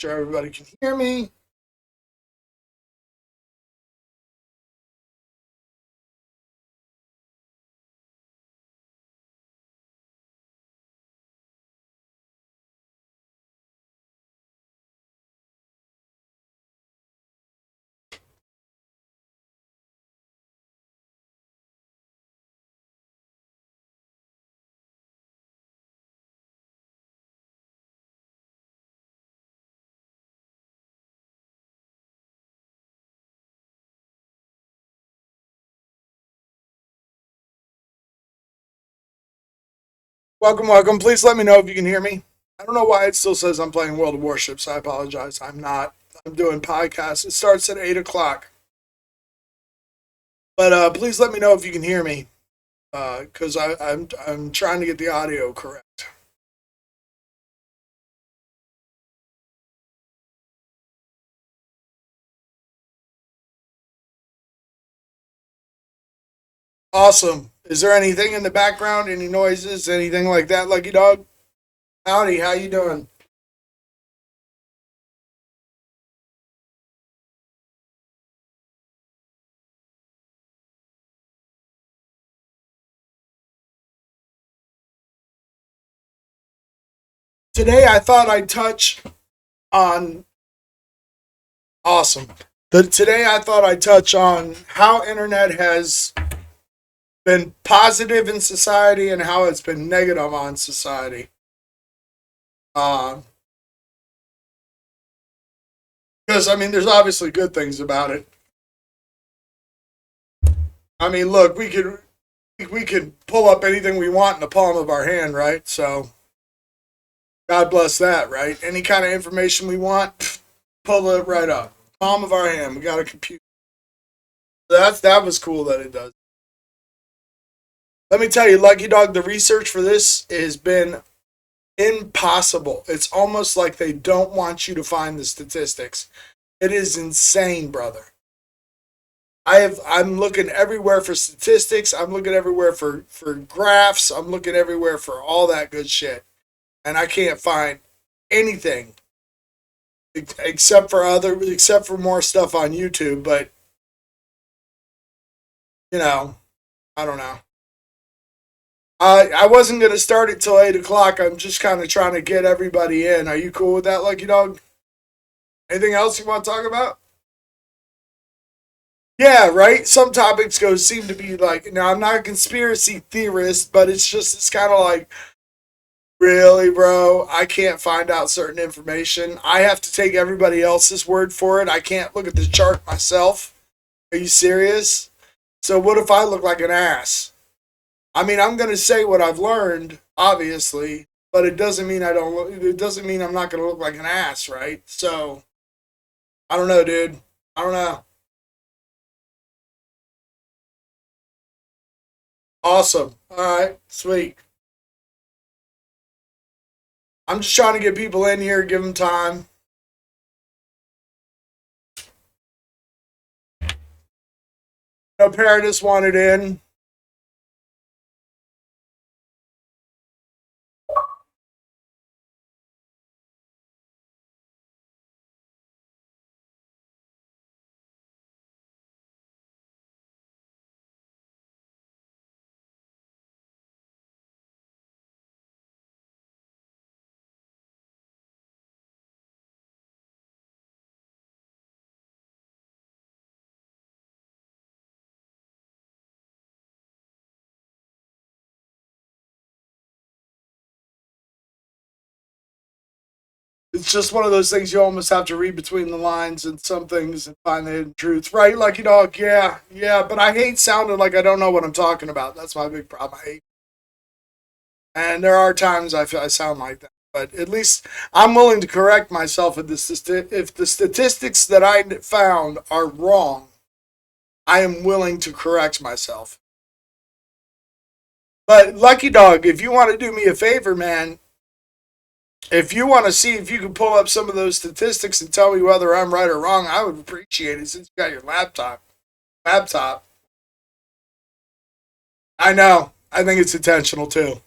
Sure everybody can hear me. Welcome, welcome. Please let me know if you can hear me. I don't know why it still says I'm playing World of Warships. I apologize. I'm not. I'm doing podcasts. It starts at 8 o'clock. But please let me know if you can hear me, because I'm trying to get the audio correct. Awesome. Is there anything in the background? Any noises? Anything like that, Lucky Dog? Howdy. How you doing? Today I thought I'd touch on awesome. Today I thought I'd touch on how internet has been positive in society and how it's been negative on society. Because I mean, there's obviously good things about it. I mean, look, we could pull up anything we want in the palm of our hand, right? So God bless that, right? Any kind of information we want, pull it right up, palm of our hand. We got a computer. That was cool that it does. Let me tell you, Lucky Dog, the research for this has been impossible. It's almost like they don't want you to find the statistics. It is insane, brother. I'm looking everywhere for statistics. I'm looking everywhere for graphs. I'm looking everywhere for all that good shit. And I can't find anything except for more stuff on YouTube, but you know, I don't know. I wasn't gonna start it till 8 o'clock. I'm just kind of trying to get everybody in. Are you cool with that, Lucky Dog? Anything else you want to talk about? Yeah, right. Some topics go seem to be like now. I'm not a conspiracy theorist, but it's kind of like really, bro. I can't find out certain information. I have to take everybody else's word for it. I can't look at the chart myself. Are you serious? So what if I look like an ass? I mean, I'm gonna say what I've learned, obviously, but it doesn't mean I don't. It doesn't mean I'm not gonna look like an ass, right? So I don't know, dude. I don't know. Awesome. All right, sweet. I'm just trying to get people in here, give them time. No Paradis wanted in. It's just one of those things you almost have to read between the lines and some things and find the hidden truth, right? Like, yeah, yeah, but I hate sounding like I don't know what I'm talking about. That's my big problem. I hate, and there are times I sound like that. But at least I'm willing to correct myself if the statistics that I found are wrong. I am willing to correct myself. But Lucky Dog, if you want to do me a favor, man, if you want to see if you can pull up some of those statistics and tell me whether I'm right or wrong, I would appreciate it since you got your laptop. Laptop. I know. I think it's intentional too.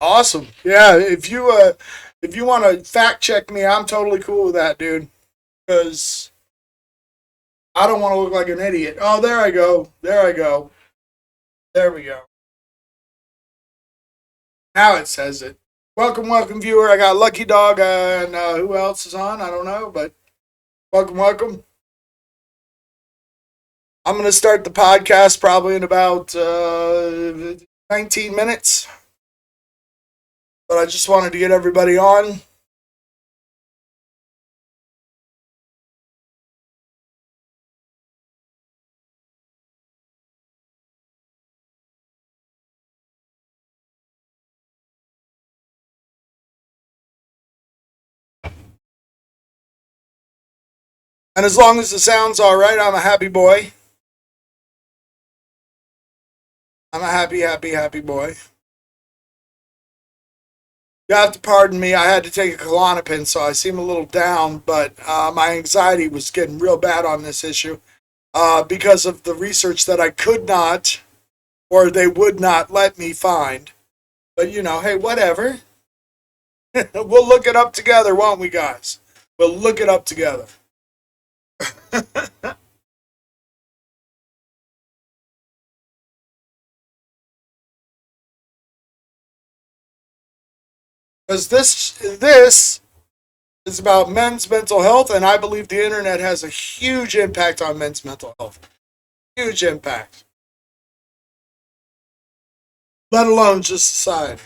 Awesome. Yeah, if you want to fact check me, I'm totally cool with that, dude. Because I don't want to look like an idiot. Oh, there I go. There I go. There we go. Now it says it. Welcome, welcome, viewer. I got Lucky Dog and who else is on? I don't know, but welcome, welcome. I'm going to start the podcast probably in about 19 minutes, but I just wanted to get everybody on. And as long as the sound's all right, I'm a happy boy. I'm a happy, happy, happy boy. You have to pardon me. I had to take a Klonopin, so I seem a little down, but my anxiety was getting real bad on this issue because of the research that I could not or they would not let me find. But hey, whatever. We'll look it up together, won't we, guys? We'll look it up together. Because this is about men's mental health, and I believe the internet has a huge impact on men's mental health. Huge impact. Let alone just society.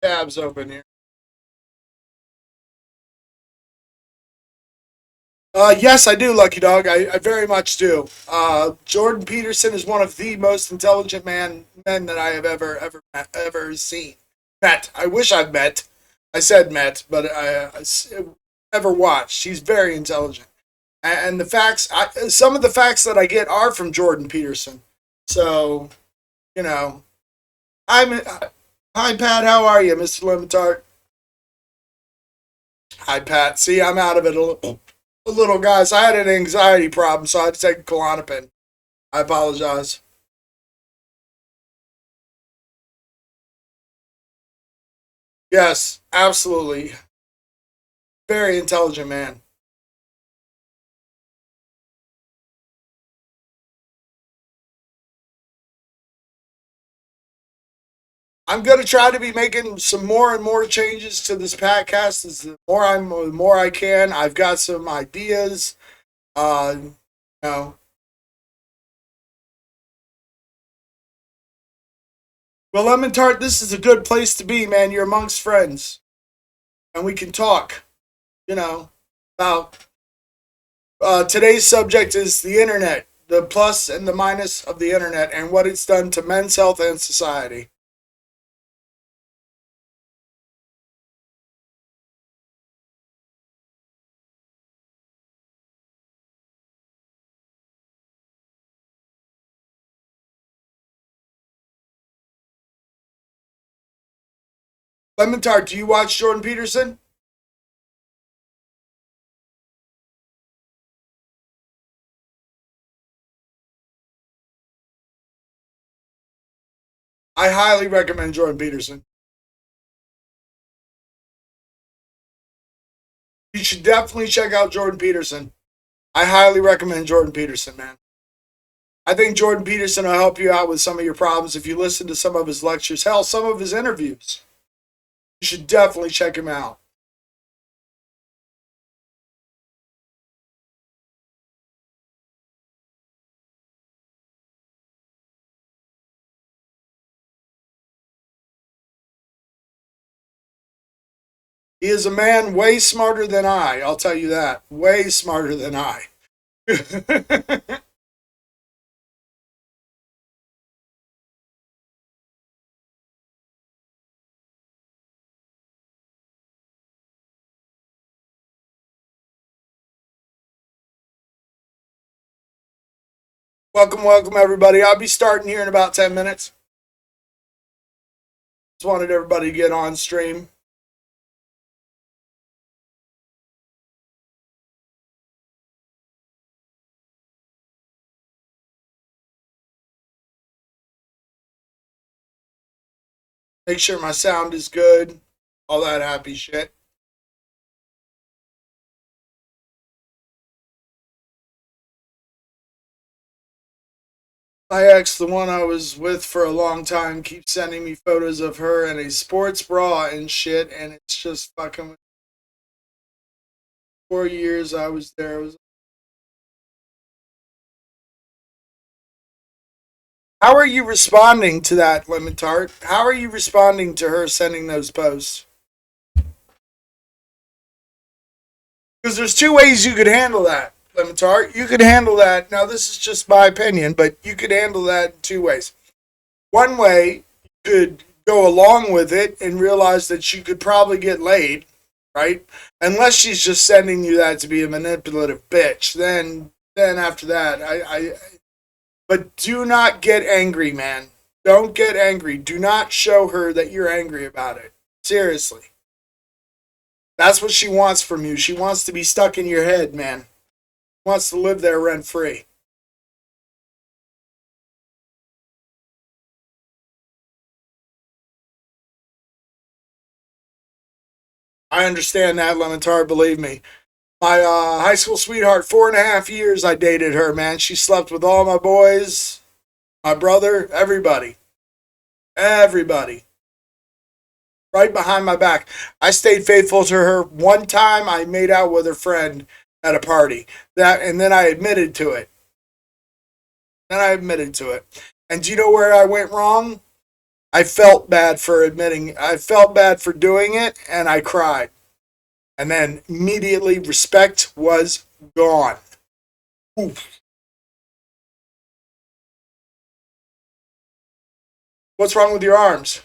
Tabs open here. Yes, I do, Lucky Dog. I very much do. Jordan Peterson is one of the most intelligent men that I have ever seen. Met. I wish I'd met. I said met, but I ever watched. He's very intelligent, and the facts. Some of the facts that I get are from Jordan Peterson. So you know, I'm. Hi, Pat. How are you, Mr. Lemitard? Hi, Pat. See, I'm out of it a little, guys. I had an anxiety problem, so I had to take a Klonopin. I apologize. Yes, absolutely. Very intelligent man. I'm gonna try to be making some more and more changes to this podcast. As the more I can. I've got some ideas. You know, well, Lemon Tart, this is a good place to be, man. You're amongst friends, and we can talk. You know, about today's subject is the internet, the plus and the minus of the internet, and what it's done to men's health and society. Lemon Tart, do you watch Jordan Peterson? I highly recommend Jordan Peterson. You should definitely check out Jordan Peterson. I highly recommend Jordan Peterson, man. I think Jordan Peterson will help you out with some of your problems if you listen to some of his lectures. Hell, some of his interviews. You should definitely check him out. He is a man way smarter than I'll tell you that. Way smarter than I. Welcome, welcome, everybody. I'll be starting here in about 10 minutes. Just wanted everybody to get on stream. Make sure my sound is good. All that happy shit. My ex, the one I was with for a long time, keeps sending me photos of her in a sports bra and shit, and it's just fucking 4 years I was there. It was... How are you responding to that, Lemon Tart? How are you responding to her sending those posts? Because there's two ways you could handle that, Lemon Tart. You could handle that. Now, this is just my opinion, but you could handle that in two ways. One way, you could go along with it and realize that you could probably get laid, right? Unless she's just sending you that to be a manipulative bitch. Then after that, but do not get angry, man. Don't get angry. Do not show her that you're angry about it. Seriously. That's what she wants from you. She wants to be stuck in your head, man. She wants to live there rent free. I understand that, Lementar, believe me. My high school sweetheart, 4.5 years I dated her, man. She slept with all my boys, my brother, everybody. Everybody. Right behind my back. I stayed faithful to her. One time I made out with her friend at a party. And then I admitted to it. And do you know where I went wrong? I felt bad for admitting. I felt bad for doing it, and I cried. And then immediately respect was gone. Oof. What's wrong with your arms?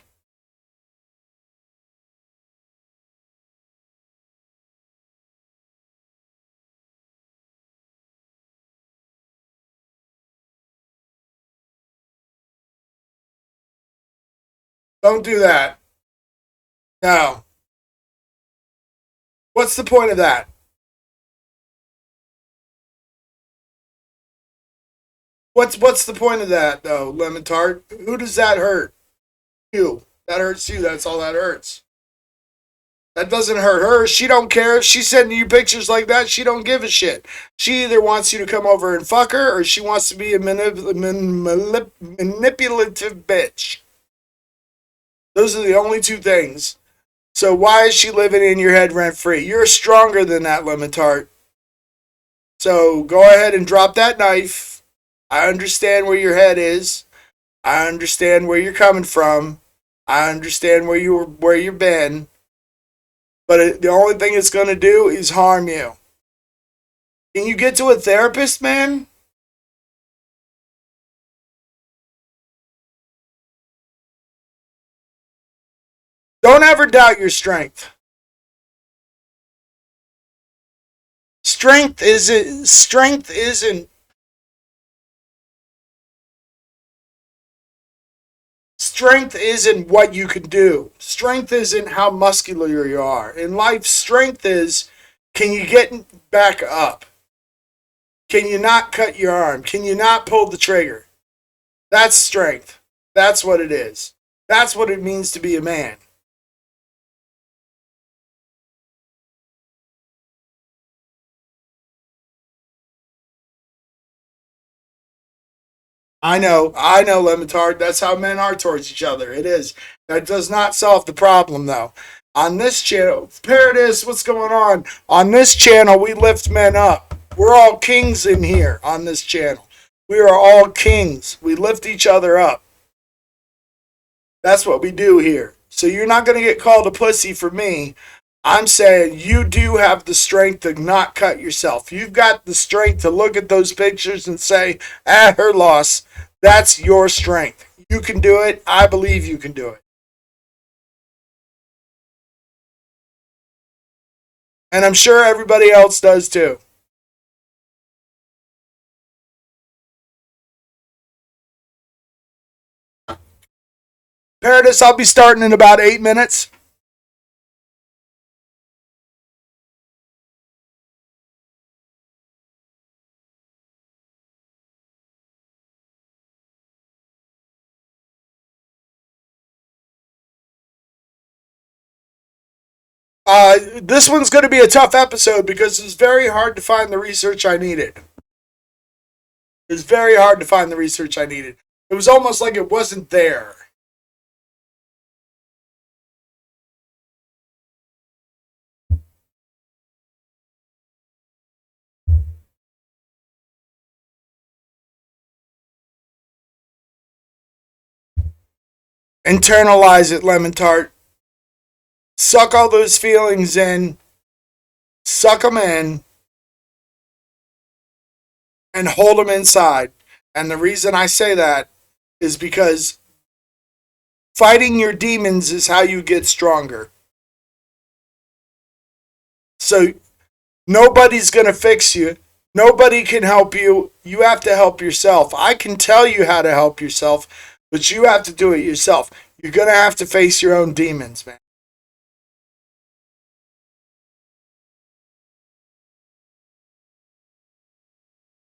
Don't do that. No. What's the point of that? What's the point of that though, Lemon Tart? Who does that hurt? You. That hurts you. That's all that hurts. That doesn't hurt her. She don't care. If she's sending you pictures like that, she don't give a shit. She either wants you to come over and fuck her, or she wants to be a manipulative bitch. Those are the only two things. So why is she living in your head rent free? You're stronger than that, Lemon Tart. So go ahead and drop that knife. I understand where your head is. I understand where you're coming from. I understand where you've been. But the only thing it's going to do is harm you. Can you get to a therapist, man? Don't ever doubt your strength. Strength isn't what you can do. Strength isn't how muscular you are. In life, strength is, can you get back up? Can you not cut your arm? Can you not pull the trigger? That's strength. That's what it is. That's what it means to be a man. I know, Lemitard. That's how men are towards each other. It is. That does not solve the problem, though. On this channel, Paradis, what's going on? On this channel, we lift men up. We're all kings in here on this channel. We are all kings. We lift each other up. That's what we do here. So you're not going to get called a pussy for me I'm saying you do have the strength to not cut yourself. You've got the strength to look at those pictures and say, her loss. That's your strength. You can do it. I believe you can do it. And I'm sure everybody else does too. Paradise, I'll be starting in about 8 minutes. This one's going to be a tough episode because it's very hard to find the research I needed. It's very hard to find the research I needed. It was almost like it wasn't there. Internalize it, lemon tart. Suck all those feelings in, suck them in, and hold them inside. And the reason I say that is because fighting your demons is how you get stronger. So nobody's going to fix you. Nobody can help you. You have to help yourself. I can tell you how to help yourself, but you have to do it yourself. You're going to have to face your own demons, man.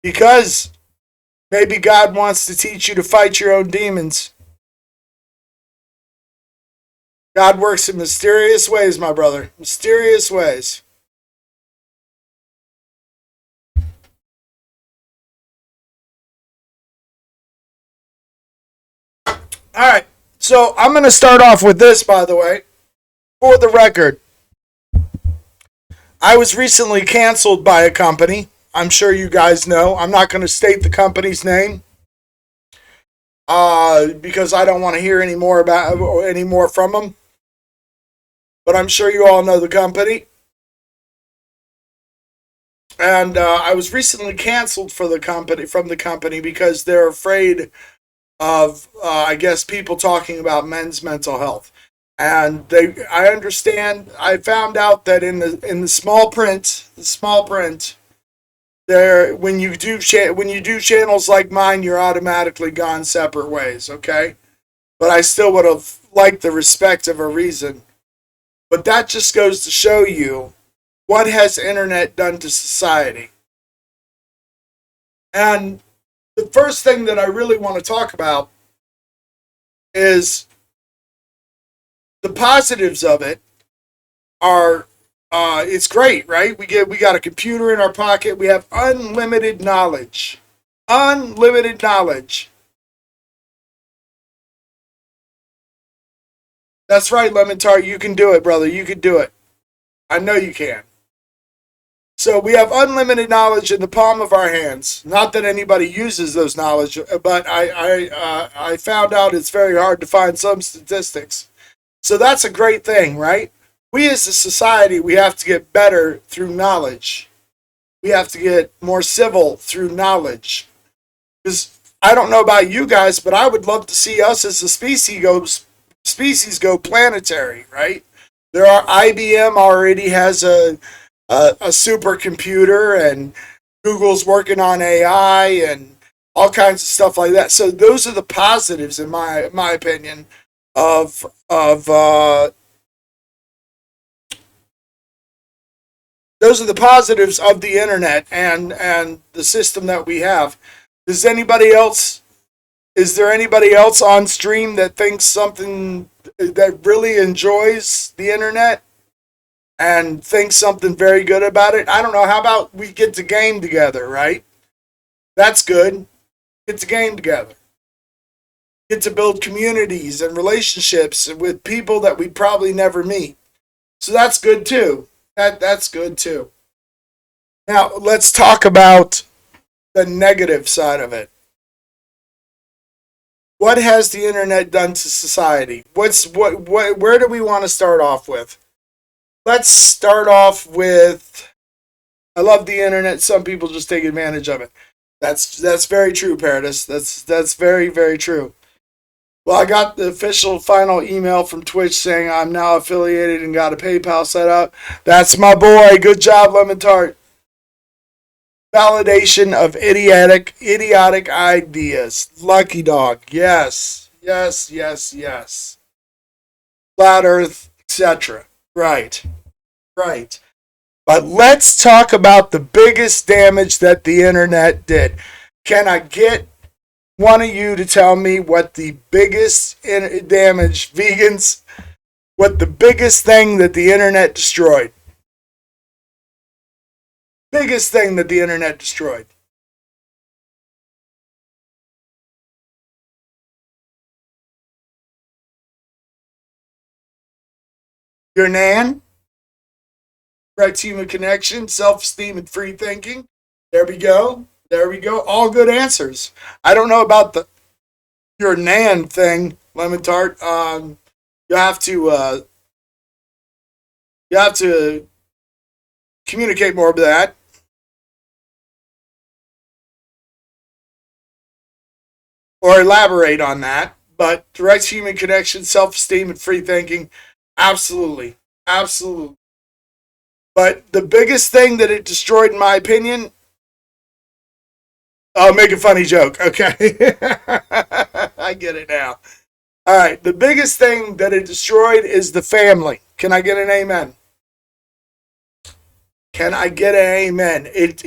Because maybe God wants to teach you to fight your own demons. God works in mysterious ways, my brother. Mysterious ways. All right. So I'm going to start off with this, by the way. For the record, I was recently canceled by a company. I'm sure you guys know. I'm not going to state the company's name because I don't want to hear any more from them. But I'm sure you all know the company. And I was recently canceled from the company because they're afraid of, I guess, people talking about men's mental health. And I understand. I found out that in the small print, there when you do channels like mine, you're automatically gone separate ways. Okay, but I still would have liked the respect of a reason. But that just goes to show you what has internet done to society. And the first thing that I really want to talk about is the positives of it are it's great, right? We got a computer in our pocket. We have unlimited knowledge. Unlimited knowledge. That's right, Lemon Tart. You can do it, brother. You can do it. I know you can. So we have unlimited knowledge in the palm of our hands. Not that anybody uses those knowledge, but I found out it's very hard to find some statistics. So that's a great thing, right? We as a society, we have to get better through knowledge. We have to get more civil through knowledge. Because I don't know about you guys, but I would love to see us as a species go planetary, right? There are IBM already has a supercomputer, and Google's working on AI and all kinds of stuff like that. So those are the positives, in my opinion, of those are the positives of the internet and the system that we have. Does anybody else? Is there anybody else on stream that thinks something that really enjoys the internet and thinks something very good about it? I don't know. How about we get to game together, right? That's good. Get to game together. Get to build communities and relationships with people that we'd probably never meet. So that's good too. That's good too. Now let's talk about the negative side of it. What has the internet done to society? Where do we want to start off with? let's start off with, I love the internet. Some people just take advantage of it. That's very true, Paradis. That's very, very true. Well, I got the official final email from Twitch saying I'm now affiliated and got a PayPal set up. That's my boy. Good job, Lemon Tart. Validation of idiotic ideas. Lucky dog. Yes. Yes, yes, yes. Flat Earth, etc. Right. Right. But let's talk about the biggest damage that the internet did. Can I get one of you to tell me what the biggest damage, vegans, what the biggest thing that the internet destroyed? Biggest thing that the internet destroyed. Your nan, right human connection, self-esteem, and free thinking. There we go. There we go. All good answers. I don't know about the your nan thing, Lemon Tart. You have to you have to communicate more about that. Or elaborate on that. But direct human connection, self esteem, and free thinking, absolutely. Absolutely. But the biggest thing that it destroyed, in my opinion, I'll make a funny joke, okay? I get it now. All right, the biggest thing that it destroyed is the family. Can I get an amen? Can I get an amen? It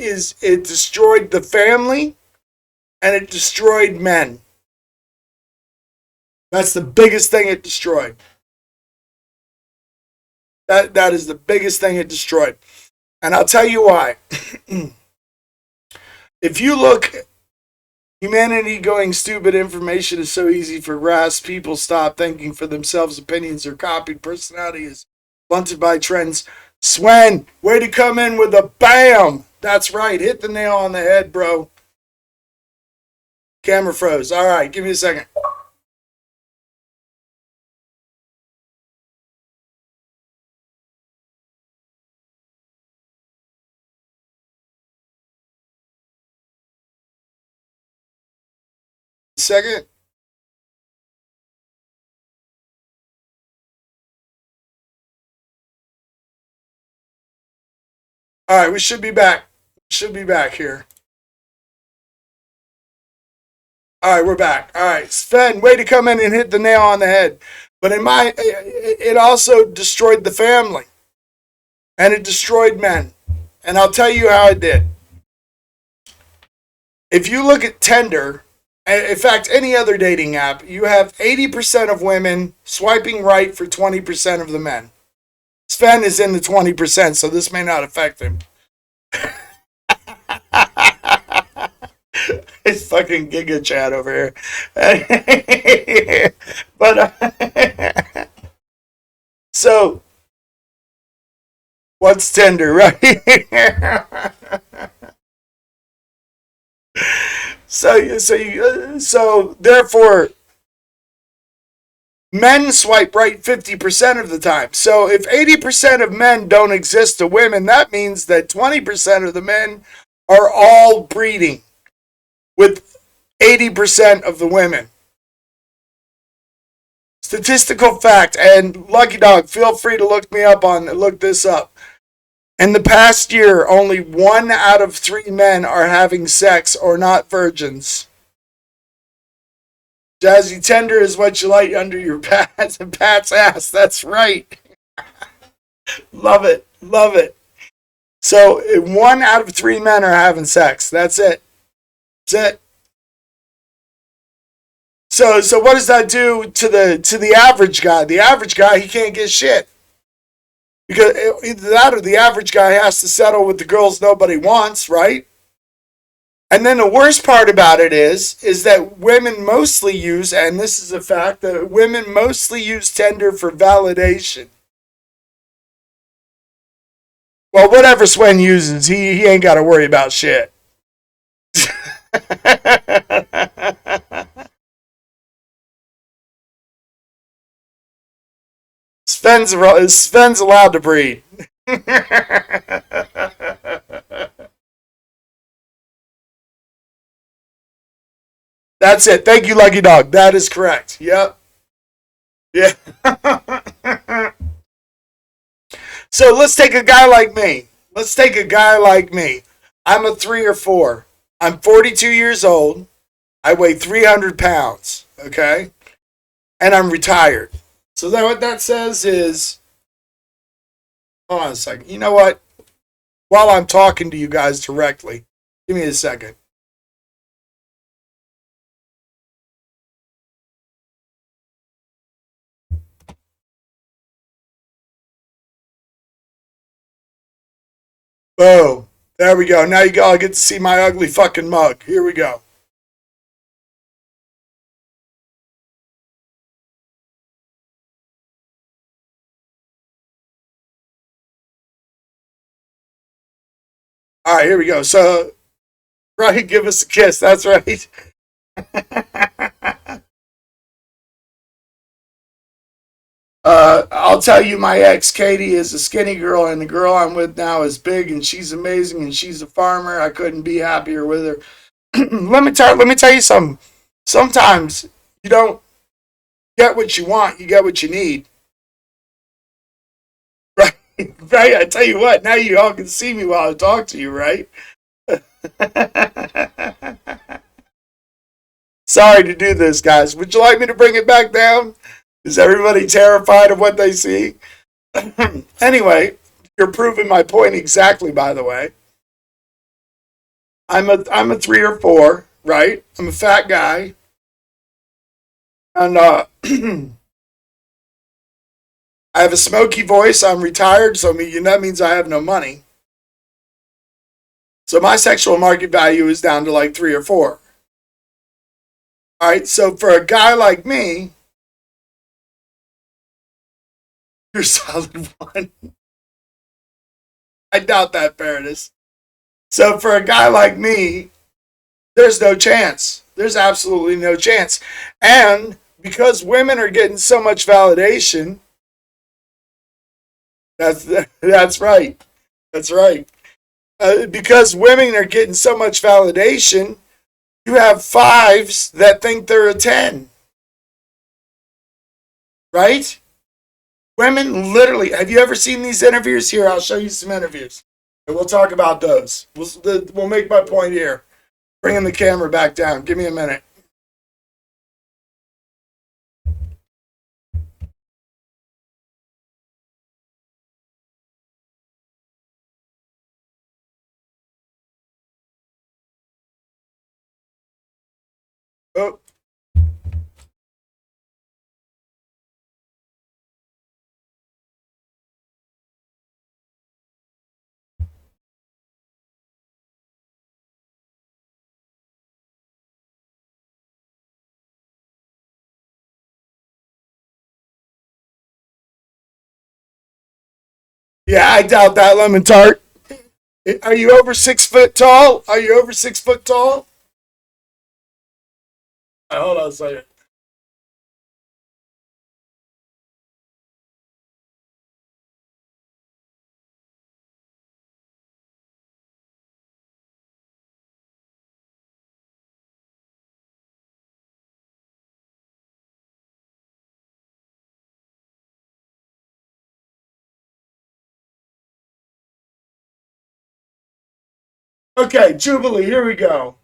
destroyed the family and it destroyed men. That's the biggest thing it destroyed. That is the biggest thing it destroyed. And I'll tell you why. If you look, humanity going stupid, information is so easy for grasp. People stop thinking for themselves. Opinions are copied. Personality is blunted by trends. Swen, way to come in with a bam. That's right. Hit the nail on the head, bro. Camera froze. All right, give me a second. Second. All right, we should be back. Should be back here. All right, we're back. All right, Sven, way to come in and hit the nail on the head. But it also destroyed the family, and it destroyed men. And I'll tell you how it did. If you look at Tinder, and in fact, any other dating app, you have 80% of women swiping right for 20% of the men. Sven is in the 20%, so this may not affect him. It's fucking Giga Chat over here. But so what's Tinder, right? So therefore, men swipe right 50% of the time. So if 80% of men don't exist to women, that means that 20% of the men are all breeding with 80% of the women. Statistical fact, and Lucky Dog, feel free to look this up. In the past year, only 1 out of 3 men are having sex or not virgins. Jazzy, tender is what you like under your Pat's ass. That's right. Love it. Love it. So 1 out of 3 men are having sex. That's it. That's it. So what does that do to the average guy? The average guy, he can't get shit. Because either that or the average guy has to settle with the girls nobody wants, right? And then the worst part about it is that women mostly use, and this is a fact, that women mostly use Tinder for validation. Well, whatever Swen uses, he ain't got to worry about shit. Sven's allowed to breed. That's it. Thank you, Lucky Dog. That is correct. Yep. Yeah. So let's take a guy like me. Let's take a guy like me. I'm a 3 or 4. I'm 42 years old. I weigh 300 pounds. Okay? And I'm retired. So that what that says is, hold on a second. You know what? While I'm talking to you guys directly, give me a second. Boom. There we go. Now you all get to see my ugly fucking mug. Here we go. All right, here we go. So, right, give us a kiss. That's right. I'll tell you, my ex Katie is a skinny girl, and the girl I'm with now is big, and she's amazing, and she's a farmer. I couldn't be happier with her. Let me tell you something. Sometimes you don't get what you want; you get what you need. Right, right. I tell you what. Now you all can see me while I talk to you, right? Sorry to do this, guys. Would you like me to bring it back down? Is everybody terrified of what they see? Anyway, you're proving my point exactly, by the way. I'm a 3 or 4, right? I'm a fat guy. And I have a smoky voice. I'm retired, so that means I have no money. So my sexual market value is down to like 3 or 4. All right, so for a guy like me, you're solid 1. I doubt that, Paradis. So for a guy like me, there's no chance. There's absolutely no chance. And because women are getting so much validation, that's right. That's right. Because women are getting so much validation, you have 5s that think they're a 10. Right? Women literally, have you ever seen these interviews? Here, I'll show you some interviews. And we'll talk about those. We'll make my point here. Bringing the camera back down. Give me a minute. Oh. Yeah, I doubt that, Lemon Tart. Are you over 6 foot tall? Are you over 6 foot tall? Hold on a second. Okay, Jubilee, here we go.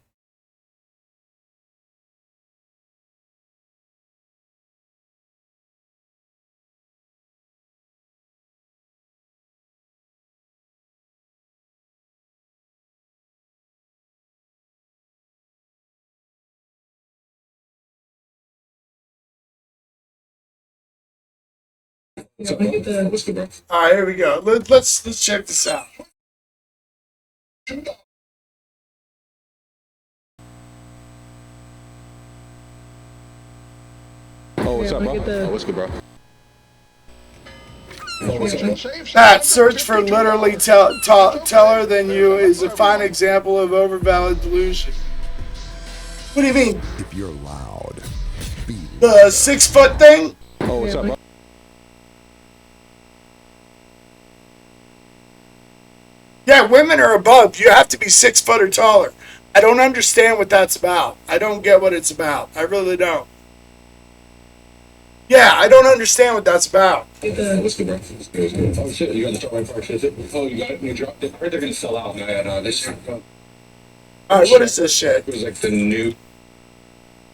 All right, here we go. Let's check this out. Oh, what's up, bro? Oh, what's good, bro? That search for literally taller than you is a fine example of overvalid delusion. What do you mean? If you're loud, be The 6 foot thing? Oh, what's up, bro? Yeah, women are above. You have to be 6 foot or taller. I don't understand what that's about. I don't get what it's about. I really don't. Yeah, I don't understand what that's about. What's good, bro? What's good? What's good? Oh shit, you got the truck right first, is it? Oh, you got it? You dropped it? I heard they're gonna sell out. No, yeah, no, this All right, what is this shit? it was like the new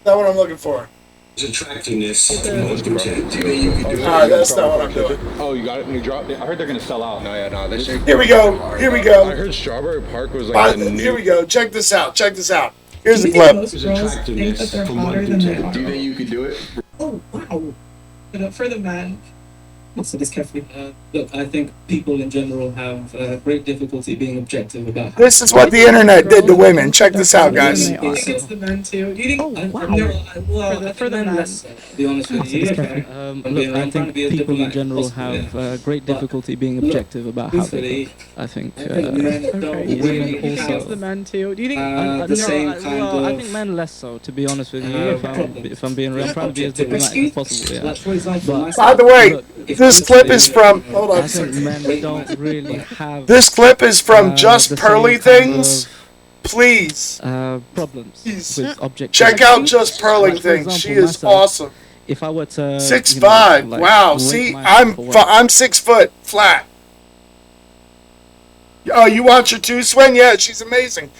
That's what I'm looking for. attractiveness. What's good, bro? You can do it. All right, that's not what I'm doing. Oh, you got it? And you dropped it? I heard they're gonna sell out. No, yeah, no, this shit. Here we go. Here we I go. heard Strawberry Park was like the new. Here we go. Check this out. Check this out. Here's Do the you think clip. most girls think that they're hotter than they are? Do you think you could do it? Oh, wow. For the man. What's this carefully? Look, I think people in general have great difficulty being objective about. This is what the internet did to women. Check this out, guys. I think it's the men too. Do you think? For the man. To be honest with you, Look, I think people in general have great difficulty being objective about how they look. I think men don't women really also. have The men too. Do you think the same kind of. I think men less so. To be honest with you, if I'm being real, I'm trying to be as diplomatic as possible. Yeah. Like, for example, But- By the way, Look, this clip is from. Hold on I a think second. men don't really have This clip is from Just the Pearly same kind Things. Please problems Please. with objectivity. check out Just Pearly Like, for Things. She example, is myself, awesome. If I were to 6'5". like, Wow. rate See, myself or whatever, I'm 6 foot flat. Oh, you watch her too, Swen? Yeah, she's amazing.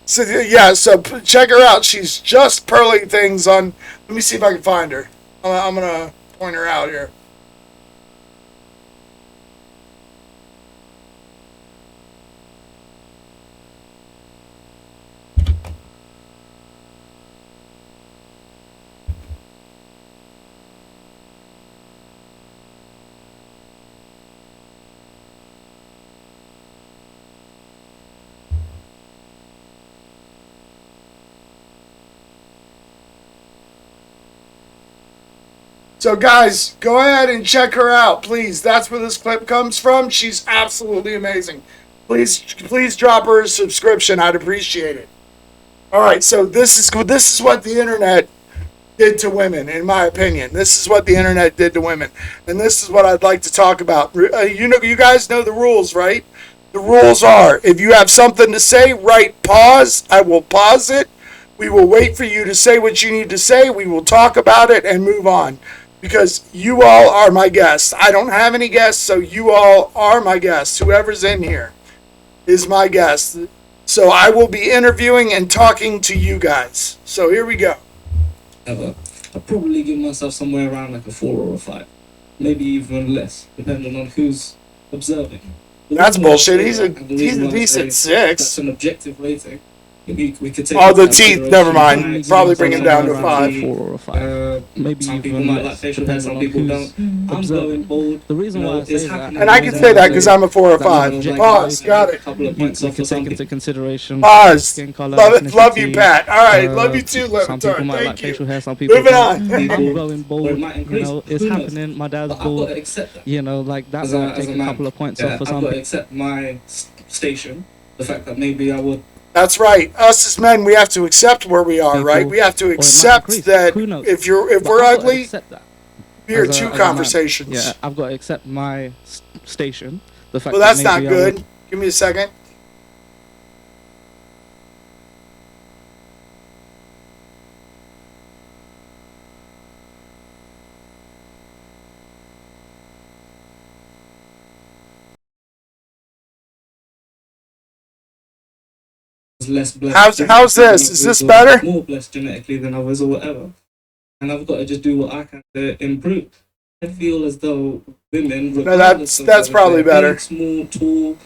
So yeah, so check her out. She's Just Pearly Things on. Let me see if I can find her. I'm gonna point her out here. So guys, go ahead and check her out, please. That's where this clip comes from. She's absolutely amazing. Please drop her a subscription. I'd appreciate it. All right, so this is what the internet did to women, in my opinion. This is what the internet did to women, and this is what I'd like to talk about. You guys know the rules, right? The rules are: if you have something to say, write pause. I will pause it. We will wait for you to say what you need to say. We will talk about it and move on. Because you all are my guests. I don't have any guests, so you all are my guests. Whoever's in here is my guest. So I will be interviewing and talking to you guys. So here we go. I'd probably give myself somewhere around like a 4 or a 5, maybe even less, depending on who's observing. That's bullshit. He's a And the reason why I decent say 6. That's an objective rating. We could take Oh, the into teeth. consideration Never mind. height, Probably bring him down to somewhere 5. around 4 or a 5. Maybe some people even might less, like facial hair, some depending people on who's don't. I'm observing. going bold. The reason why I say it's that, happening And I can say that because I'm a 4 or 5. Pause. Got it. couple of you points off for can some take into people. consideration Pause. skin color, Love it. Love you, ethnicity, Pat. All right. Love you too, Some people Levitar. might like Thank facial you. hair, some people Moving don't. on. I'm People- going or it bold. might You increase. know, it's Who knows? happening. My dad's But I've got bald. to accept that. You know, like that As a- might as take a a man. couple of points Yeah, off for I've some got to people. accept my station. The fact that maybe I would. That's right. Us as men, we have to accept where we are, right? People- We have to or it might accept increase. that Who knows? if we're But we're I've got to ugly, accept that. we are As a- two as a man. conversations. Yeah, I've got to accept my station. The fact Well, that's that not maybe I would- good. Give me a second. Was less blessed. How's this? Is this better? More blessed genetically than others or whatever. And I've got to just do what I can to improve. I feel as though women, regardless of that's whether probably they're better. big, small, tall, is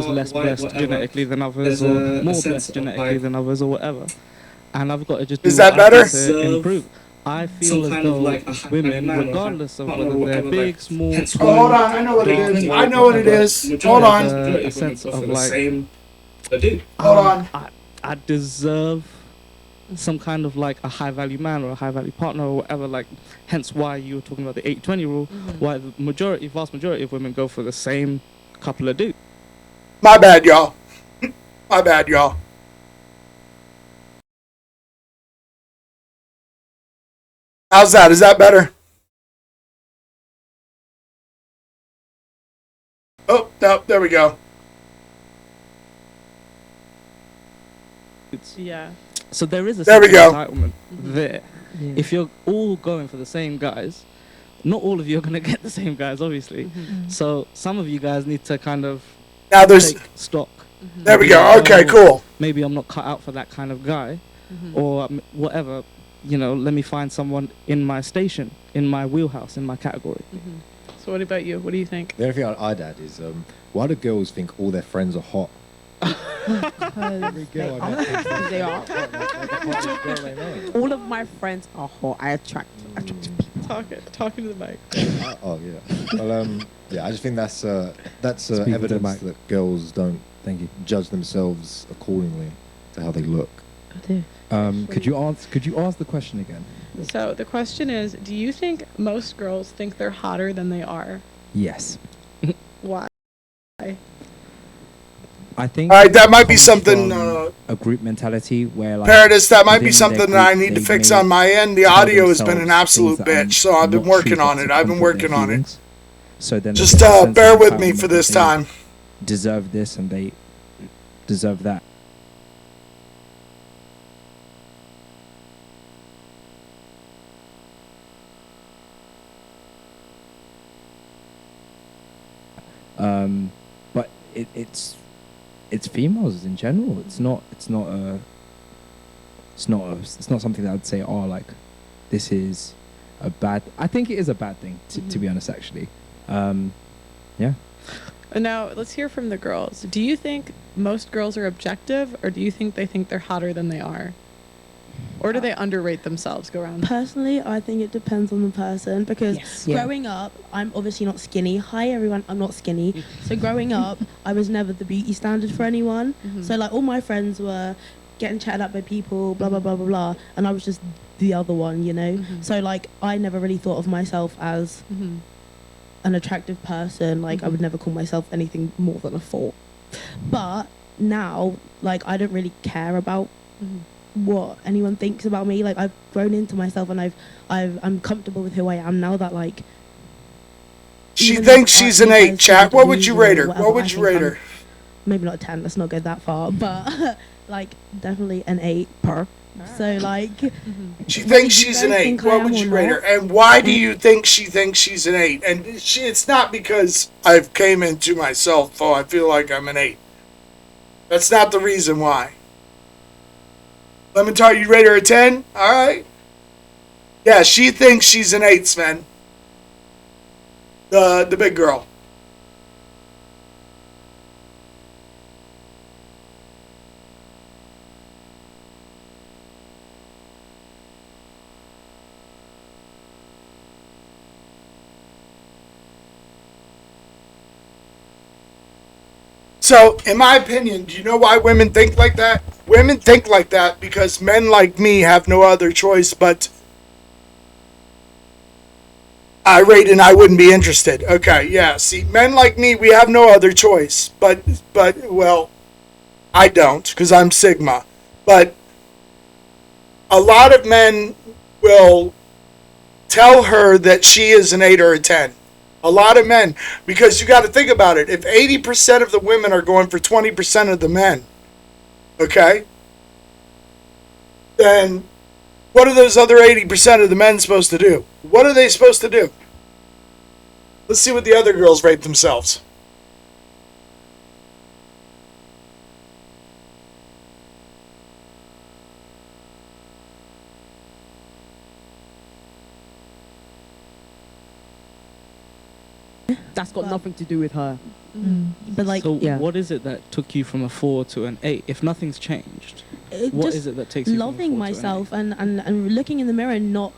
dark, less white, blessed whatever, genetically than others, there's or a more sense blessed of, genetically like, than others, or whatever. And I've got to just do Is what that I better? can to improve. I feel some as kind of though like a high women, man or regardless of partner or whether they're whatever, big, like, small, hence Oh, why hold on. I know what it dark, is. white, I know what it whatever, is. majority Hold of on. the- majority a of sense women of go for the like, same they do. Hold on. I deserve some kind of like a high value man or a high value partner or whatever, like hence why you were talking about the 80-20 rule, why the vast majority of women go for the same couple of dudes. My bad, y'all. My bad, y'all. How's that? Is that better? Oh, no, there we go. dudes. Yeah. So there is a There we sense of go. entitlement there. Yeah. If you're all going for the same guys, not all of you are going to get the same guys, obviously. So some of you guys need to kind of Now there's, take stock. there we Be go. like, Okay, oh, cool. Maybe I'm not cut out for that kind of guy, or whatever. You know, let me find someone in my station, in my wheelhouse, in my category. So what about you? What do you think? The only thing I'd add is why do girls think all their friends are hot? Every girl I met thinks they're They are. like the hottest girl they know. All of my friends are hot. I attract people. Talking to the mic. Oh yeah. Well, yeah. I just think that's Speaking to the evidence mic. that girls don't Thank you. judge themselves accordingly to how they look. I do. Could you ask the question again? So the question is, do you think most girls think they're hotter than they are? Yes. Why? I think. All right, that might be comes something, from a group mentality where like. Paradis, that might be within something their that I group, need to they fix may on my end. The tell audio has been an themselves absolute things that bitch, so I've been not working true on to it. I've been comfort working their on it. feelings. So then they Just get a sense bear of with me for entitlement this that they time. Deserve this and they deserve that. But it's females in general. It's not something that I'd say, oh, like this is a bad. I think it is a bad thing to be honest, actually. Yeah. And now let's hear from the girls. Do you think most girls are objective, or do you think they think they're hotter than they are? Or do they underrate themselves? Go around. Personally, I think it depends on the person because Yeah. growing up, I'm obviously not skinny. Hi everyone, I'm not skinny. So growing up, I was never the beauty standard for anyone. So like all my friends were getting chatted up by people, blah blah blah blah blah, and I was just the other one, you know. So like I never really thought of myself as an attractive person. Like I would never call myself anything more than a 4. But now, like I don't really care about what anyone thinks about me. Like I've grown into myself and I'm comfortable with who I am now. That like She even thinks though she's I an think 8, I'm chat. What would you delusional rate or her? whatever, What I would you think rate I'm- her? Maybe not a 10. Let's not go that far. But like definitely an 8 per. So like She whether thinks you she's an guys 8. think I What am would or you rate her? not, And why do you think she thinks she's an 8? And it's not because I've came into myself, oh, I feel like I'm an 8. That's not the reason why. Lemon you rate her a 10? All right. Yeah, she thinks she's an 8, Sven. The big girl. So, in my opinion, do you know why women think like that? Women think like that because men like me have no other choice but I rate and I wouldn't be interested. Okay, yeah. See, men like me, we have no other choice. But well, I don't because I'm Sigma. But a lot of men will tell her that she is an 8 or a 10. A lot of men, because you got to think about it. If 80% of the women are going for 20% of the men, okay, then what are those other 80% of the men supposed to do? What are they supposed to do? Let's see what the other girls rate themselves. That's got nothing to do with her. but like So yeah. what is it that took you from a 4 to an 8? If nothing's changed, it what just is it that takes you loving from a 4 to an myself and looking in the mirror and not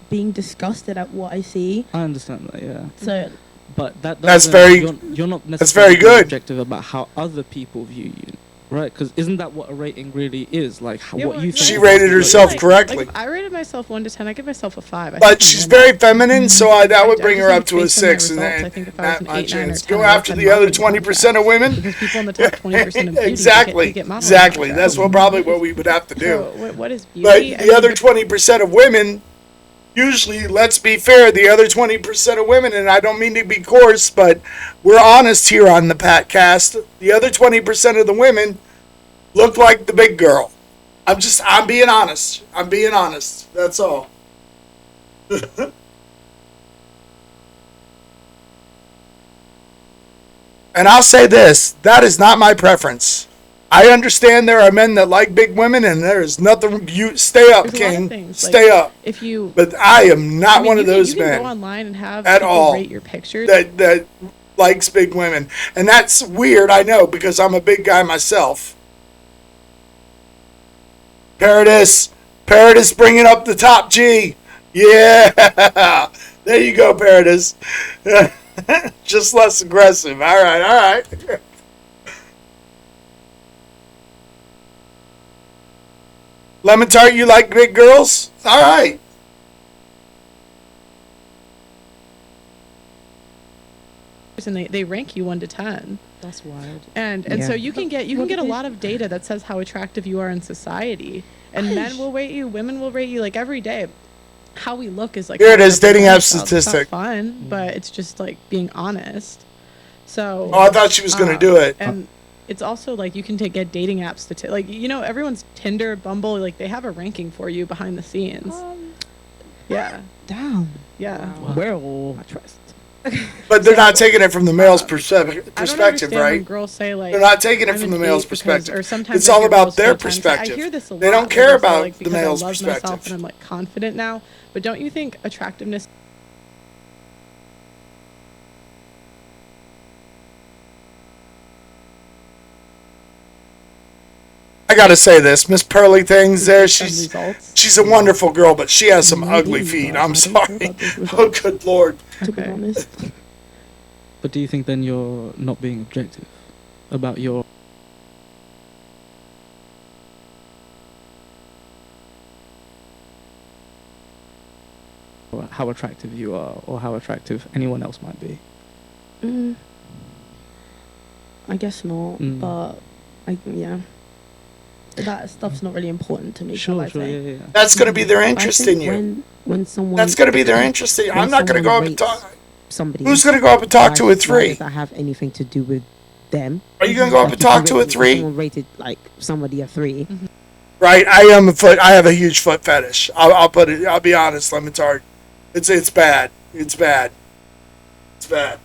being disgusted at what I see. 8? I understand that, yeah. So But that That's doesn't- very- You're not that's very necessarily being good. objective about how other people view you, right? Because isn't that what a rating really is? Like Yeah, what well, you no, think. She it's rated like- herself like- correctly. Like if I rated myself 1 to 10, I give myself a 5. I But think she's I'm very feminine, so that would I bring just her think up to a based on my 6. And results, I then think if I was not an my 8, 9, or chance. 10, Go I would after have the been other modeling 20% of women. Because people in the top 20% of beauty Exactly. get modeling Exactly. contracts. That's probably what we would have to do. So what is beauty? But I the mean, other 20% of women, usually, let's be fair, the other 20% of women, and I don't mean to be coarse, but we're honest here on the patcast, the other 20% of the women look like the big girl. I'm being honest. I'm being honest. That's all. And I'll say this, that is not my preference. I understand there are men that like big women, and there is nothing. You stay up, There's a lot of King. things, Stay like, up. if you, But I am not I mean, one of those you can men go online and have at people all rate your pictures. that likes big women, and that's weird. I know because I'm a big guy myself. Paradis, bringing up the top G. Yeah, there you go, Paradis. Just less aggressive. All right. Lemon Tart, you like big girls? All right. And they rank you 1 to 10. That's wild. And so you can get a lot of data that says how attractive you are in society. And men will rate you, women will rate you, like every day. How we look is like, here it how we is, dating represent app ourselves. It's statistic. not fun, but it's just like being honest. So Oh, I thought she was gonna do it. And it's also like you can get dating apps to like, you know, everyone's Tinder, Bumble, like they have a ranking for you behind the scenes. Yeah. Damn. Yeah. Well, I trust. But they're not taking it from the male's I perspective, don't understand when right? girls say like They're not taking it I'm from an the male's 8 because- perspective. or sometimes It's I all hear about girls their sometimes say- perspective. I hear this a lot. They don't where care they'll say, about like, the because I male's love myself perspective. and I'm like confident now. But don't you think attractiveness? I gotta say this, Miss Pearly Things there, Some she's results. a wonderful girl, but she has some ugly feet. I'm sorry. Oh, good lord. To be honest. But do you think then you're not being objective about your... how attractive you are, or how attractive anyone else might be? I guess not, but yeah. That stuff's not really important to me. Sure, shall I say. yeah. That's gonna be their I interest think in you. When someone That's gonna be their interest in you. when I'm not gonna go someone up and talk. rates somebody, Who's gonna go up and talk to a why 3? does that have anything to do with them? Are you gonna go up Like, and if you talk to a rated- if 3? Someone rated like somebody a 3. Right, I have a huge foot fetish. I'll put it. I'll be honest, Lemon Tart. It's bad. It's bad. It's bad.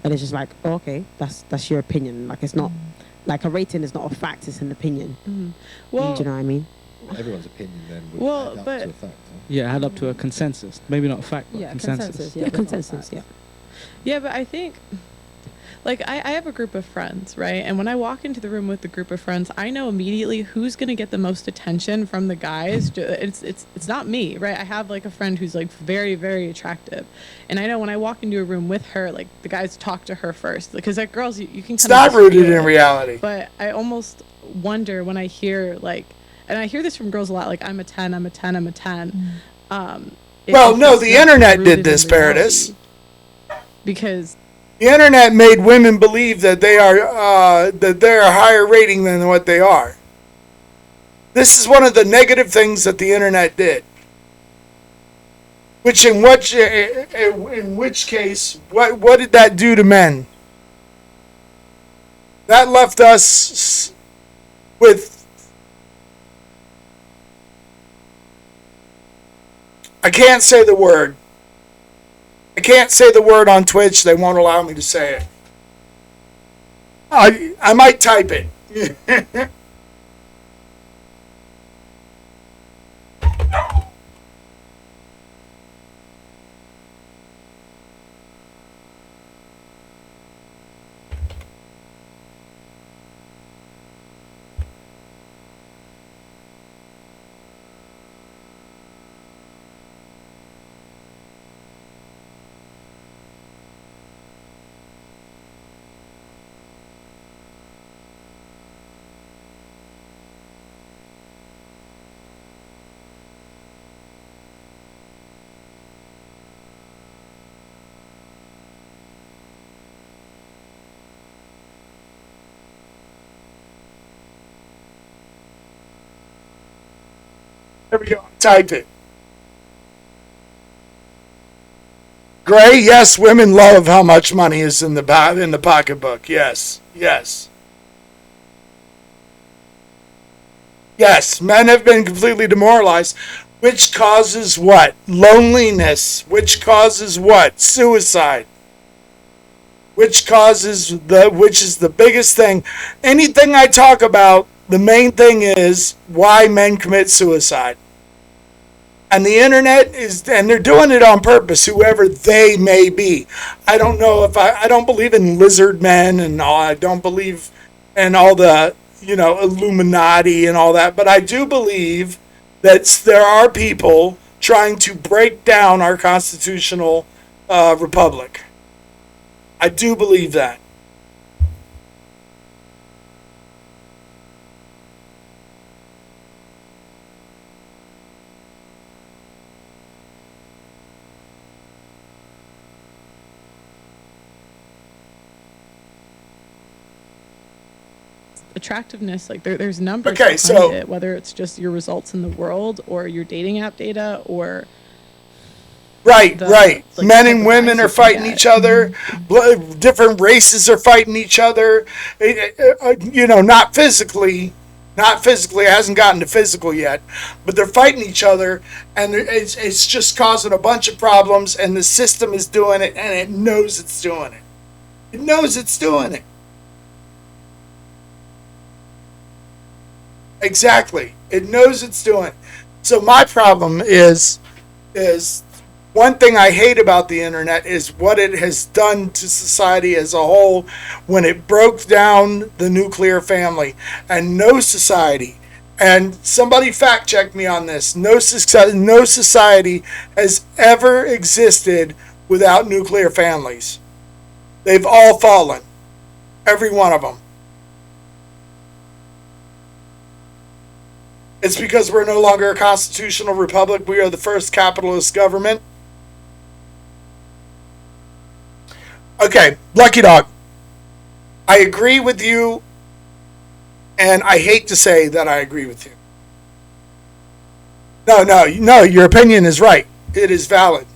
And it's just like, oh, okay, that's your opinion. Like it's not like a rating is not a fact; it's an opinion. Well, Do you know what I mean? Everyone's opinion then would Well, add up but- to a fact. Huh? Yeah, add up to a consensus. Maybe not a fact, but Yeah, consensus. Yeah, consensus. Yeah. yeah, but I think, like, I have a group of friends, right? And when I walk into the room with the group of friends, I know immediately who's gonna get the most attention from the guys. It's not me, right? I have like a friend who's like very, very attractive, and I know when I walk into a room with her, like the guys talk to her first, because like girls, you can. It's kinda not just rooted feel in it. reality. But I almost wonder when I hear like, and I hear this from girls a lot, like I'm a 10, I'm a 10, I'm a 10. Well, if no, it's the not internet rooted did in this, reality. Paradis. Because The internet made women believe that they are higher rating than what they are. This is one of the negative things that the internet did. Which in which case, what did that do to men? That left us with, I can't say the word. I can't say the word on Twitch. They won't allow me to say it. I might type it. There we go. Type it. Gray, yes, women love how much money is in the pocketbook. Yes, yes. Yes, men have been completely demoralized, which causes what? Loneliness, which causes what? Suicide. Which is the biggest thing. Anything I talk about, the main thing is why men commit suicide. And the internet and they're doing it on purpose, whoever they may be. I don't know if I don't believe in lizard men and all. I don't believe in all the, Illuminati and all that. But I do believe that there are people trying to break down our constitutional republic. I do believe that. Attractiveness, like there's numbers Okay, behind so it, whether it's just your results in the world or your dating app data or right. like, Men type and of women guys are you can fighting get. each other. Different races are fighting each other. Not physically. Not physically. It hasn't gotten to physical yet, but they're fighting each other, and it's just causing a bunch of problems. And the system is doing it, and it knows it's doing it. It knows it's doing it. Exactly. It knows it's doing it. So my problem is one thing I hate about the internet is what it has done to society as a whole when it broke down the nuclear family. And no society, and somebody fact check me on this, no society has ever existed without nuclear families. They've all fallen. Every one of them. It's because we're no longer a constitutional republic. We are the first capitalist government. Okay, Lucky Dog. I agree with you, and I hate to say that I agree with you. No, your opinion is right. It is valid.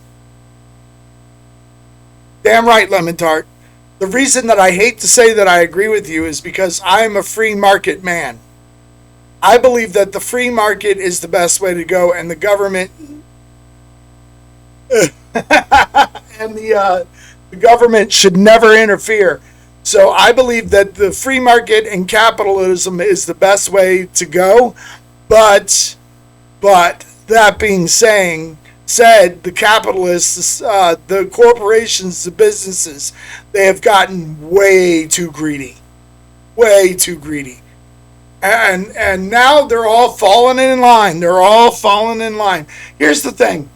Damn right, Lemon Tart. The reason that I hate to say that I agree with you is because I'm a free market man. I believe that the free market is the best way to go, and the government and the government should never interfere. So I believe that the free market and capitalism is the best way to go. But that being said, the capitalists, the corporations, the businesses, they have gotten way too greedy. Way too greedy. And now they're all falling in line. They're all falling in line. Here's the thing.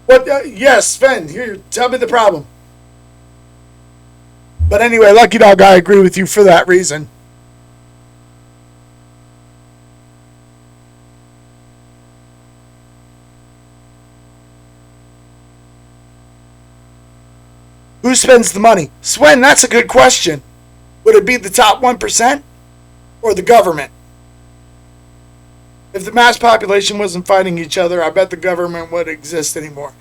Yes, Sven, here, tell me the problem. But anyway, Lucky Dog, I agree with you for that reason. Who spends the money? Sven, that's a good question. Would it be the top 1%? Or the government? If the mass population wasn't fighting each other, I bet the government wouldn't exist anymore.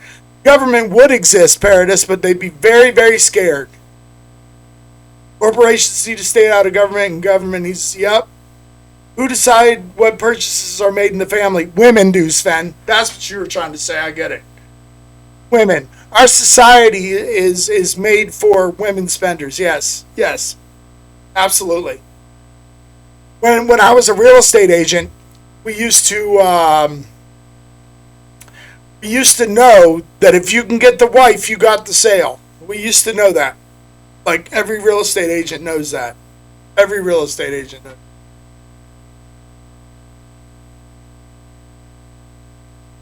Government would exist, Paradis, but they'd be very, very scared. Corporations need to stay out of government, and government needs to, yep. Who decide what purchases are made in the family? Women do, Sven. That's what you were trying to say. I get it. Women. Our society is made for women spenders. Yes. Yes. Absolutely. When I was a real estate agent, we used to know that if you can get the wife, you got the sale. We used to know that. Like every real estate agent knows that. Every real estate agent knows.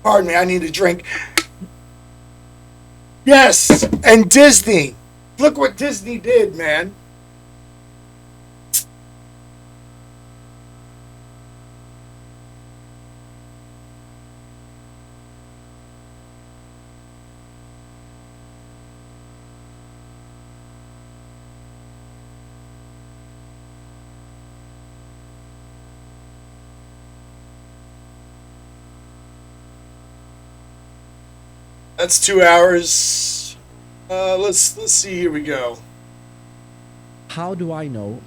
Pardon me, I need a drink. Yes, and Disney. Look what Disney did, man. That's 2 hours. Let's see. Here we go. How do I know?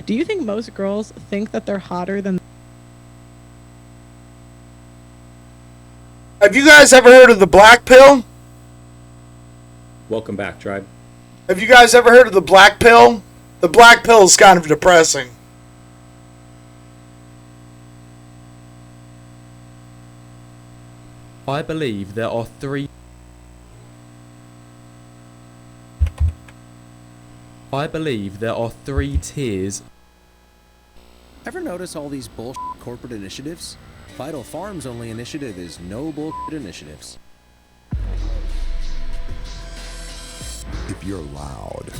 Do you think most girls think that they're hotter than? Have you guys ever heard of the black pill? Welcome back, tribe. Have you guys ever heard of the black pill? The black pill is kind of depressing. I believe there are three. I believe there are 3 tiers. Ever notice all these bullshit corporate initiatives? Vital Farms' only initiative is no bullshit initiatives. If you're loud,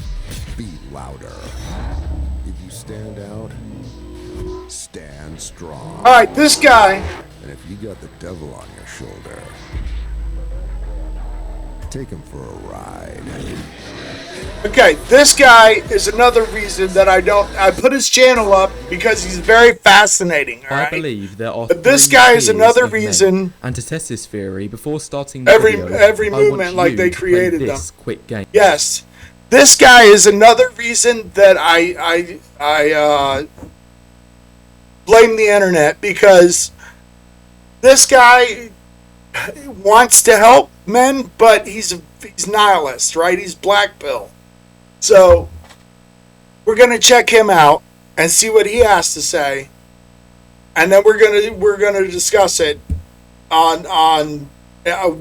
be louder. If you stand out, stand strong. All right, this guy. And if you got the devil on your shoulder, take him for a ride. Okay, this guy is another reason that I put his channel up because he's very fascinating. All right? I believe there are. But this 3 guy is tiers another of men. reason. And to test this theory, before starting the Every video, I movement want like you they to play created them. this quick game. Yes, this guy is another reason that I blame the internet, because this guy wants to help men, but he's nihilist, right? He's black pill. So we're gonna check him out and see what he has to say, and then we're gonna discuss it on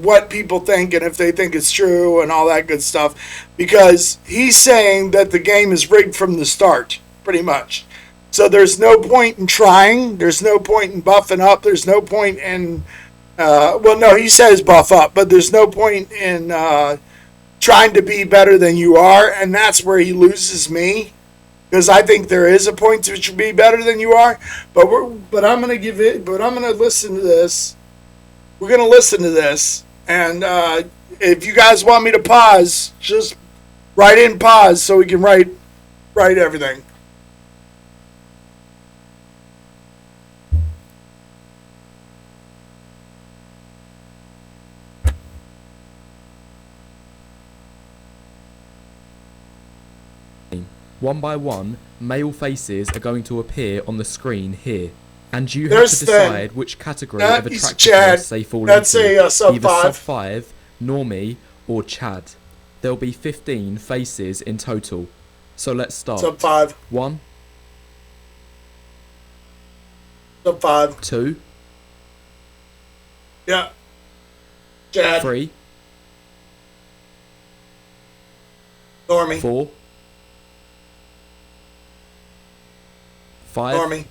what people think and if they think it's true and all that good stuff, because he's saying that the game is rigged from the start, pretty much. So there's no point in trying. There's no point in buffing up. There's no point in well, no, he says buff up, but there's no point in trying to be better than you are, and that's where he loses me, because I think there is a point to be better than you are. But I'm gonna listen to this. We're gonna listen to this, and if you guys want me to pause, just write in pause so we can write everything. One by one, male faces are going to appear on the screen here, and you There's have to decide which category of he's attractiveness they fall That's into. a sub Either 5. sub 5, normie, or Chad. There'll be 15 faces in total. So let's start. Sub 5. 1. Sub 5. 2. Yeah. Chad. 3. Normie. 4. 5. Normie.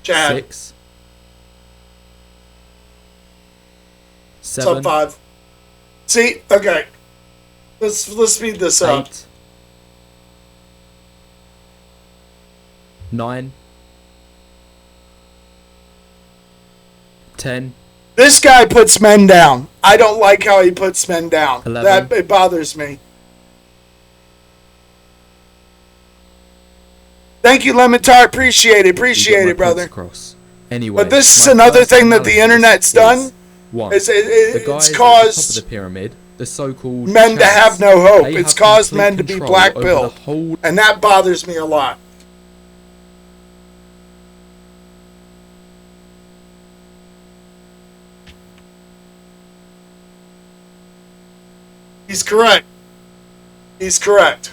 Chad. 6. 7. Sub 5. See, okay. Let's speed this up. 8. 9. 10. This guy puts men down. I don't like how he puts men down. 11. It bothers me. Thank you, Lemitar. Appreciate it, brother. Across. Anyway, But this is my another first thing that the analysis internet's is done. 1. It's the guys at the top caused of the pyramid, the so-called men to chads, have no hope. they It's have caused complete men to be control black over pilled. the whole- And that bothers me a lot. He's correct. He's correct.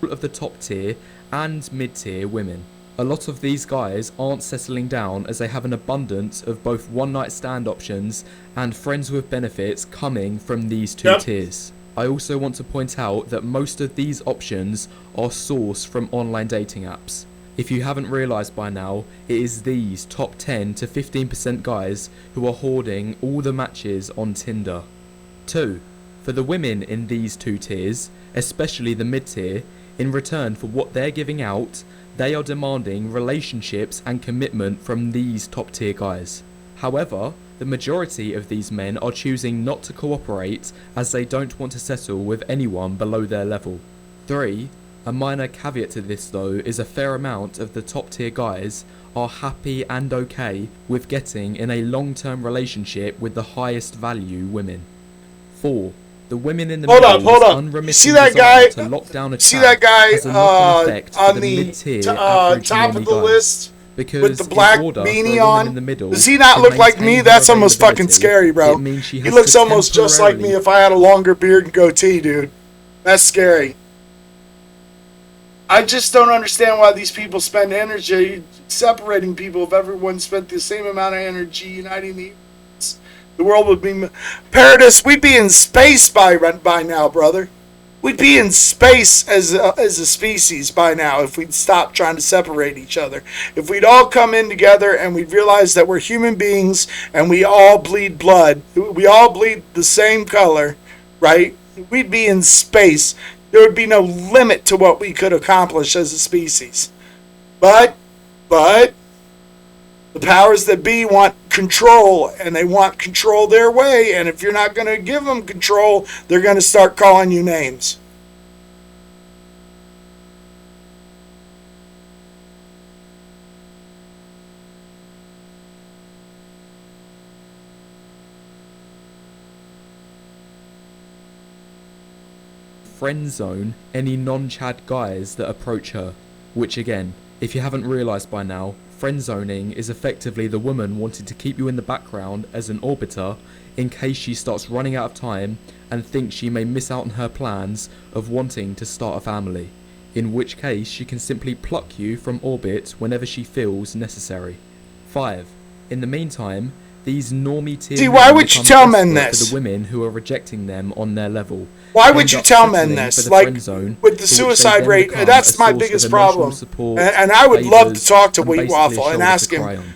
of the top tier and mid-tier women. A lot of these guys aren't settling down as they have an abundance of both one-night stand options and friends with benefits coming from these two tiers. I also want to point out that most of these options are sourced from online dating apps. If you haven't realised by now, it is these top 10 to 15% guys who are hoarding all the matches on Tinder. 2. For the women in these two tiers, especially the mid-tier, in return for what they're giving out, they are demanding relationships and commitment from these top tier guys. However, the majority of these men are choosing not to cooperate as they don't want to settle with anyone below their level. 3. A minor caveat to this though is a fair amount of the top tier guys are happy and okay with getting in a long-term relationship with the highest value women. 4. The women in the Hold middle's up. You unremitting see that desire guy? to lock down a See tab that guy has a knock-on effect for on the the mid-tier average top of normie the guy. list Because with the in black order for a beanie woman on? in the middle Does he not to look like me? maintain her That's almost fucking availability, scary, bro. it means she He has looks to almost just like me temporarily if I had a longer beard and goatee, dude. That's scary. I just don't understand why these people spend energy separating people if everyone spent the same amount of energy uniting the world would be... Paradis, we'd be in space by now, brother. We'd be in space as a species by now if we'd stop trying to separate each other. If we'd all come in together and we'd realize that we're human beings and we all bleed blood. We all bleed the same color, right? We'd be in space. There would be no limit to what we could accomplish as a species. But the powers that be want control, and they want control their way, and if you're not going to give them control, they're going to start calling you names. friend zone any non-Chad guys that approach her, which again, if you haven't realised by now, friend zoning is effectively the woman wanting to keep you in the background as an orbiter in case she starts running out of time and thinks she may miss out on her plans of wanting to start a family, in which case she can simply pluck you from orbit whenever she feels necessary. 5. In the meantime, these normie tier See, why would you tell men desperate this? for the women who are rejecting them on their level. Why End would you up tell men settling this? for the Like, friend zone, with the for which they suicide then rate, become that's a my source biggest of emotional problem. support, And I would love to favours, talk to and Wheat basically a Waffle and shoulder ask to him. cry on.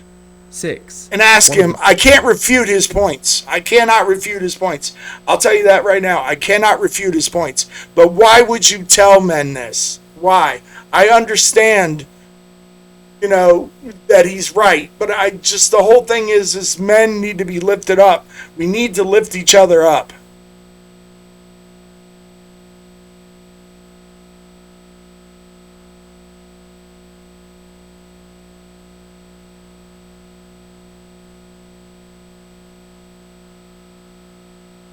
6. And ask One of him. I can't refute his points. I cannot refute his points. I'll tell you that right now. I cannot refute his points. But why would you tell men this? Why? I understand, you know, that he's right. But I just, the whole thing is men need to be lifted up. We need to lift each other up.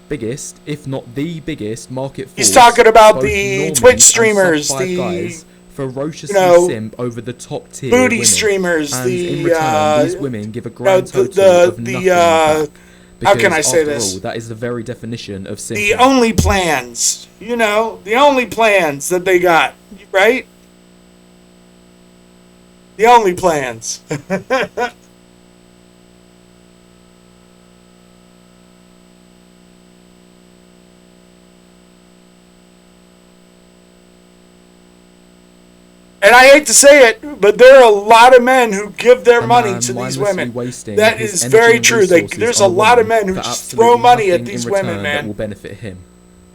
biggest, if not the biggest, market force. He's talking about both the normies Twitch and streamers, sub-5 the, guys ferociously you know, simp over the top tier booty women. streamers, and the in return, these women give a grand total of nothing back. How can Because, I say after this? all, that is the very definition of simping. The only plans, you know, the only plans that they got, right? The only plans. And I hate to say it, but there are a lot of men who give their money to these women. That is very true. There's a lot of men who just throw money at these women, that will man. benefit him.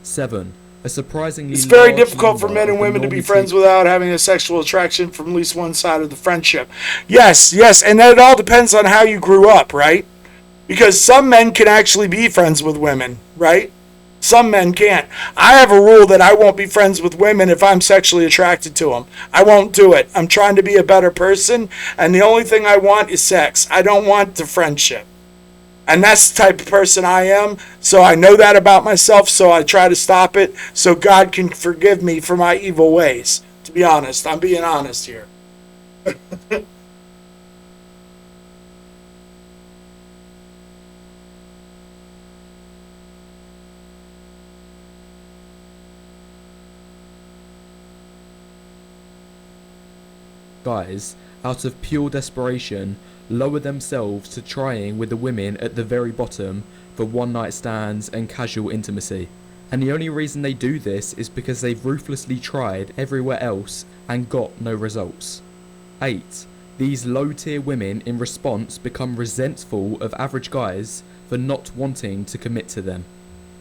7. A surprisingly It's very large difficult for number men and of the women to be normie friends without having a sexual attraction from at least one side of the friendship. Yes, and that all depends on how you grew up, right? Because some men can actually be friends with women, right? Some men can't. I have a rule that I won't be friends with women if I'm sexually attracted to them. I won't do it. I'm trying to be a better person, and the only thing I want is sex. I don't want the friendship. And that's the type of person I am, so I know that about myself, so I try to stop it so God can forgive me for my evil ways. To be honest, I'm being honest here. guys, out of pure desperation, lower themselves to trying with the women at the very bottom for one-night stands and casual intimacy. And the only reason they do this is because they've ruthlessly tried everywhere else and got no results. 8. These low-tier women in response become resentful of average guys for not wanting to commit to them.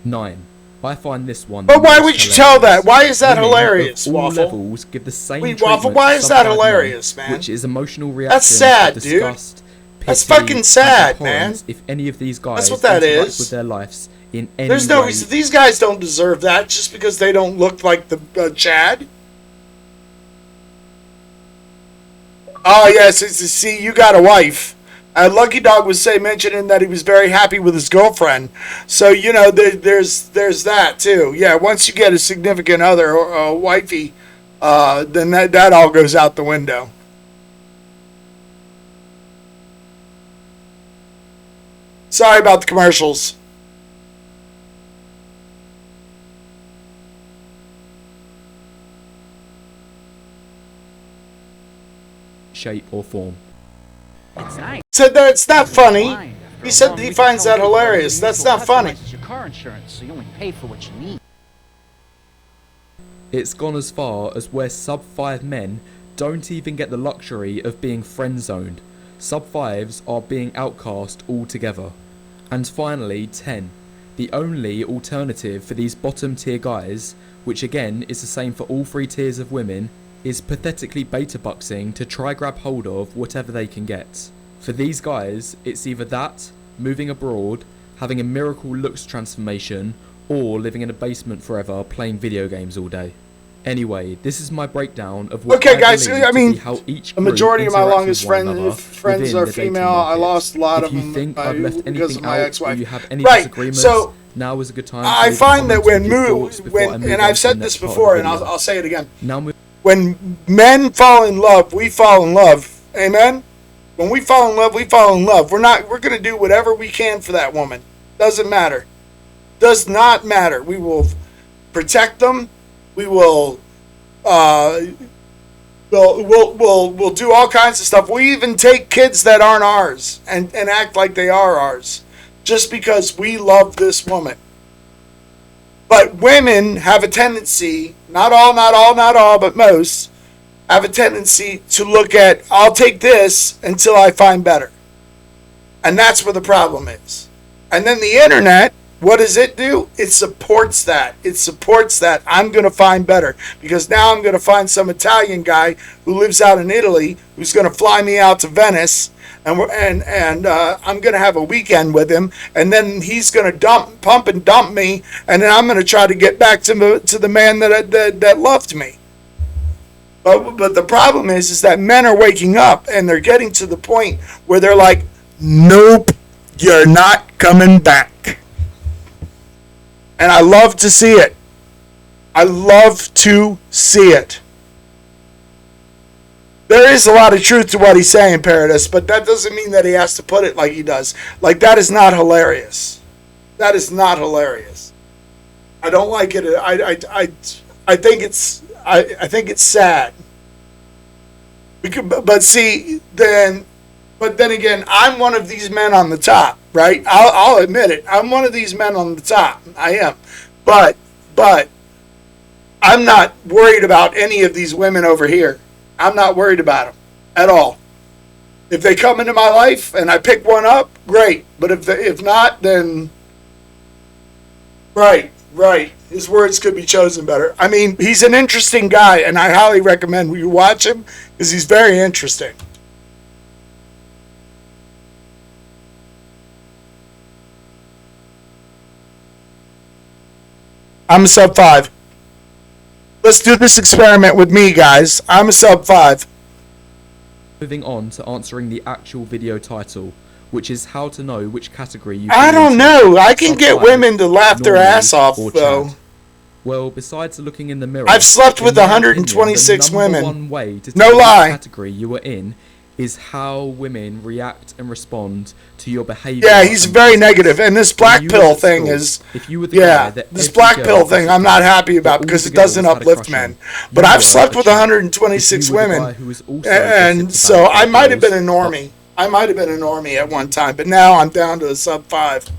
9. I find this one. But why would you tell that? Why is that Women hilarious, of all Waffle? levels give the same Wait, Waffle, treatment why to is that sub-bad hilarious, men, man? Which is emotional reaction. That's sad, of dude. disgust, That's pity, fucking and sad, man. abhorrence if any of these guys That's what that interact is. with their lives in any There's no way. reason. These guys don't deserve that just because they don't look like the Chad. Oh yes, see, you got a wife. Lucky Dog was mentioning that he was very happy with his girlfriend. So there's that too. Yeah, once you get a significant other or a wifey, then that all goes out the window. Sorry about the commercials. Shape or form. It's nice. Said that it's not funny. He said he finds that hilarious. That's not funny. Your car insurance, so you only pay for what you need. It's gone as far as where sub-5 men don't even get the luxury of being friend-zoned. Sub-5s are being outcast altogether. And finally, 10. The only alternative for these bottom-tier guys, which again is the same for all 3 tiers of women, is pathetically beta-buxing to try grab hold of whatever they can get. For these guys, it's either that, moving abroad, having a miracle looks transformation, or living in a basement forever playing video games all day. Anyway, this is my breakdown of what Okay, guys. I mean, how each a majority of my longest friends are female. I lost a lot of them. If you think I've left anything out or you have any right. disagreements, So now is a good time. I find that when and I've said this before, and I'll say it again. When men fall in love, we fall in love. Amen. When we fall in love, we fall in love. We're going to do whatever we can for that woman. Doesn't matter. Does not matter. We will protect them. We will we'll do all kinds of stuff. We even take kids that aren't ours and act like they are ours just because we love this woman. But women have a tendency, not all, but most, have a tendency to look at, I'll take this until I find better. And that's where the problem is. And then the internet, what does it do? It supports that. It supports that I'm going to find better. Because now I'm going to find some Italian guy who lives out in Italy who's going to fly me out to Venice. And I'm going to have a weekend with him. And then he's going to pump and dump me. And then I'm going to try to get back to the man that loved me. But the problem is that men are waking up and they're getting to the point where they're like, nope, you're not coming back. And I love to see it. I love to see it. There is a lot of truth to what he's saying, Paradis, but that doesn't mean that he has to put it like he does. Like, that is not hilarious. That is not hilarious. I don't like it. I think it's sad. But then again, I'm one of these men on the top, right? I'll admit it. I'm one of these men on the top. I am. But I'm not worried about any of these women over here. I'm not worried about them at all. If they come into my life and I pick one up, great. But if not, then right. His words could be chosen better. I mean, he's an interesting guy, and I highly recommend you watch him because he's very interesting. I'm a sub 5. Let's do this experiment with me, guys. I'm a sub 5. Moving on to answering the actual video title, which is how to know which category you I don't know. I can get women to laugh their ass off, though. Well, besides looking in the mirror, I've slept with 126 women. One way to no tell lie. Which category you are in is how women react and respond to your behavior. Yeah, he's very negative, and this black pill thing is. If you were the guy that this black pill thing I'm not happy about because it doesn't uplift men. But I've slept with 126 women, and so I might have been a normie. I might have been a normie at one time, but now I'm down to a sub 5.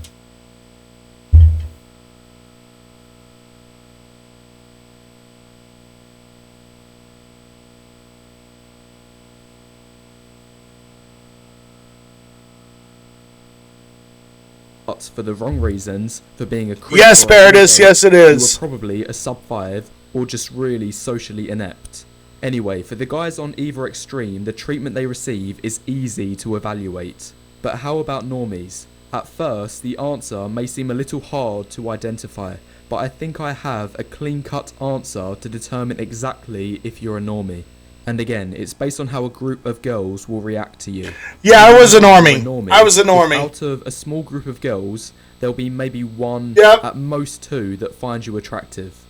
But for the wrong reasons, for being a creep. Yes, Paradis, yes it is. You were probably a sub 5 or just really socially inept. Anyway, for the guys on either extreme, the treatment they receive is easy to evaluate. But how about normies? At first, the answer may seem a little hard to identify, but I think I have a clean-cut answer to determine exactly if you're a normie. And again, it's based on how a group of girls will react to you. Yeah, I was a You're normie. I was a if normie. Out of a small group of girls, there'll be maybe one, Yep. at most two, that find you attractive.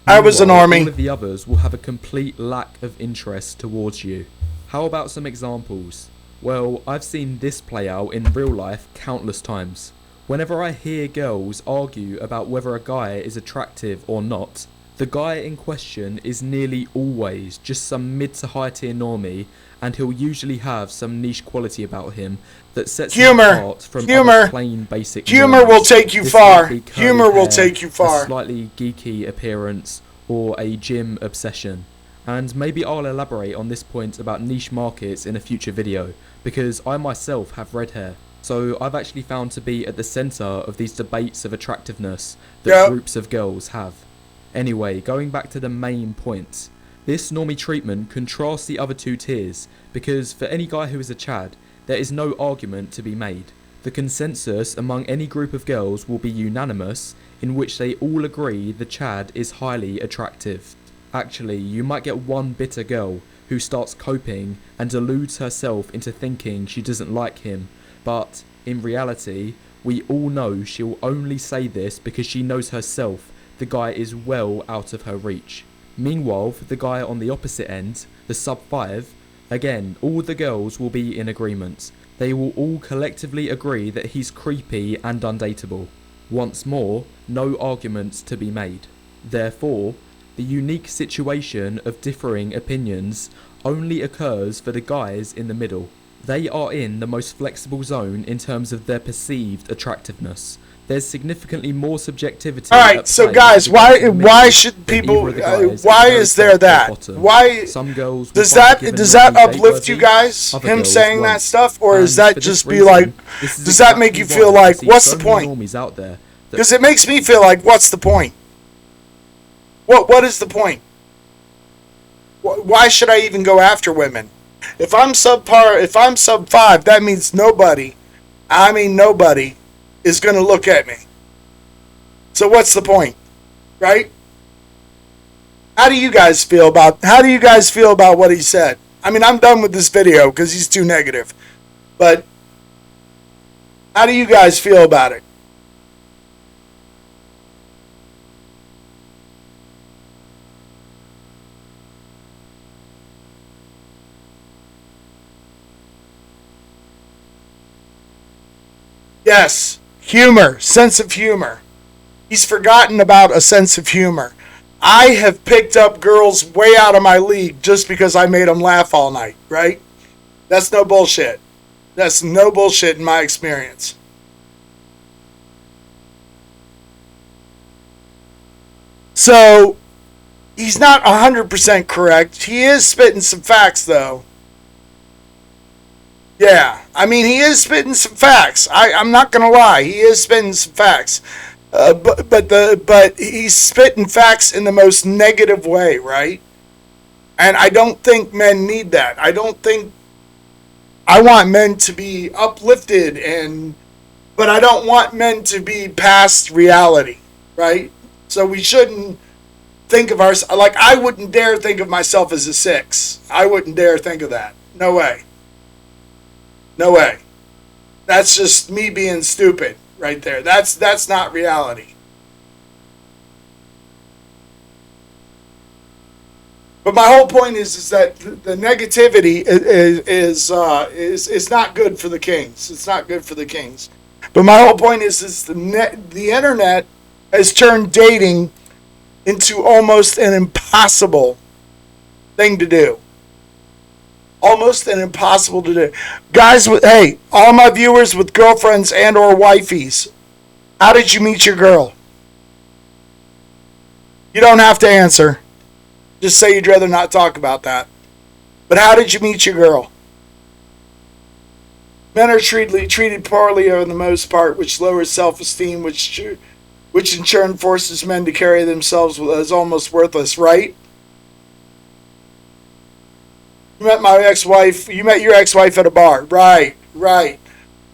I was a Meanwhile, normie. All of the others will have a complete lack of interest towards you. How about some examples? Well, I've seen this play out in real life countless times. Whenever I hear girls argue about whether a guy is attractive or not, the guy in question is nearly always just some mid to high tier normie, and he'll usually have some niche quality about him that sets him apart from other plain basic Humor will normies. take you This far. might be curly Humor will hair, take you a far. slightly geeky appearance, or a gym obsession. And maybe I'll elaborate on this point about niche markets in a future video, because I myself have red hair. So I've actually found to be at the centre of these debates of attractiveness that groups of girls have. Anyway, going back to the main point, this normie treatment contrasts the other two tiers, because for any guy who is a Chad, there is no argument to be made. The consensus among any group of girls will be unanimous, in which they all agree the Chad is highly attractive. Actually, you might get one bitter girl who starts coping and deludes herself into thinking she doesn't like him, but in reality, we all know she'll only say this because she knows herself the guy is well out of her reach. Meanwhile, for the guy on the opposite end, the sub 5, again, all the girls will be in agreement. They will all collectively agree that he's creepy and undateable. Once more, no arguments to be made. Therefore, the unique situation of differing opinions only occurs for the guys in the middle. They are in the most flexible zone in terms of their perceived attractiveness. There's significantly more subjectivity. All right, so guys, why should people? Why is there that? Why some girls does that uplift you guys? Him saying that stuff, or is that just be like? Does that make you feel like what's the point? Because it makes me feel like what's the point? What is the point? Why should I even go after women? If I'm sub 5, that means nobody is going to look at me. So what's the point? Right? How do you guys feel about what he said? I mean, I'm done with this video because he's too negative. But how do you guys feel about it? Yes, humor, sense of humor. He's forgotten about a sense of humor. I have picked up girls way out of my league just because I made them laugh all night, right? That's no bullshit. That's no bullshit in my experience. So, he's not 100% correct. He is spitting some facts, though. Yeah, I mean, he is spitting some facts. I'm not gonna lie, he is spitting some facts, but he's spitting facts in the most negative way, right? And I don't think men need that. I want men to be uplifted, but I don't want men to be past reality, right? So we shouldn't think of ourselves like I wouldn't dare think of myself as a 6. I wouldn't dare think of that. No way. No way. That's just me being stupid right there. That's not reality. But my whole point is that the negativity is not good for the kings. It's not good for the kings. But my whole point is the internet has turned dating into almost an impossible thing to do. Almost an impossible to do. Guys, hey, all my viewers with girlfriends and or wifeys, how did you meet your girl? You don't have to answer. Just say you'd rather not talk about that. But how did you meet your girl? Men are treated poorly for the most part, which lowers self-esteem, which in turn forces men to carry themselves as almost worthless, right? You met your ex-wife at a bar. Right.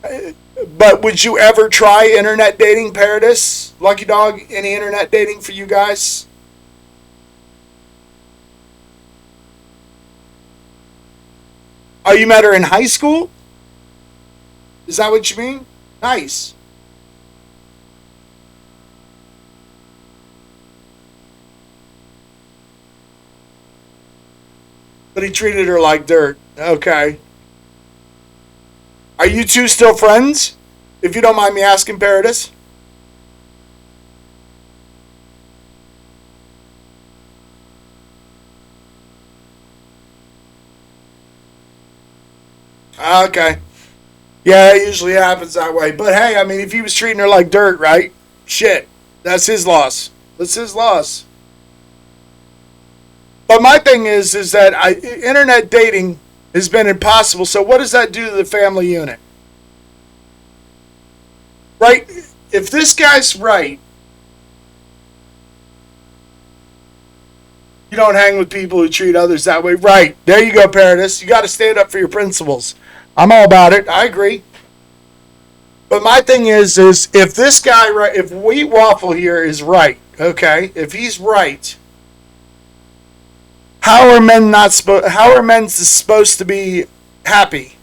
But would you ever try internet dating, Paradis? Lucky Dog, any internet dating for you guys? Oh, you met her in high school? Is that what you mean? Nice. But he treated her like dirt. Okay. Are you two still friends? If you don't mind me asking, Paradis. Okay. Yeah, it usually happens that way. But hey, I mean, if he was treating her like dirt, right? Shit. That's his loss. That's his loss. But my thing is that internet dating has been impossible. So what does that do to the family unit? Right? If this guy's right, you don't hang with people who treat others that way. Right. There you go, Paradis. You got to stand up for your principles. I'm all about it. I agree. But my thing is if this guy, right, if Wheat Waffle here is right, okay, if he's right, how are men supposed to be happy?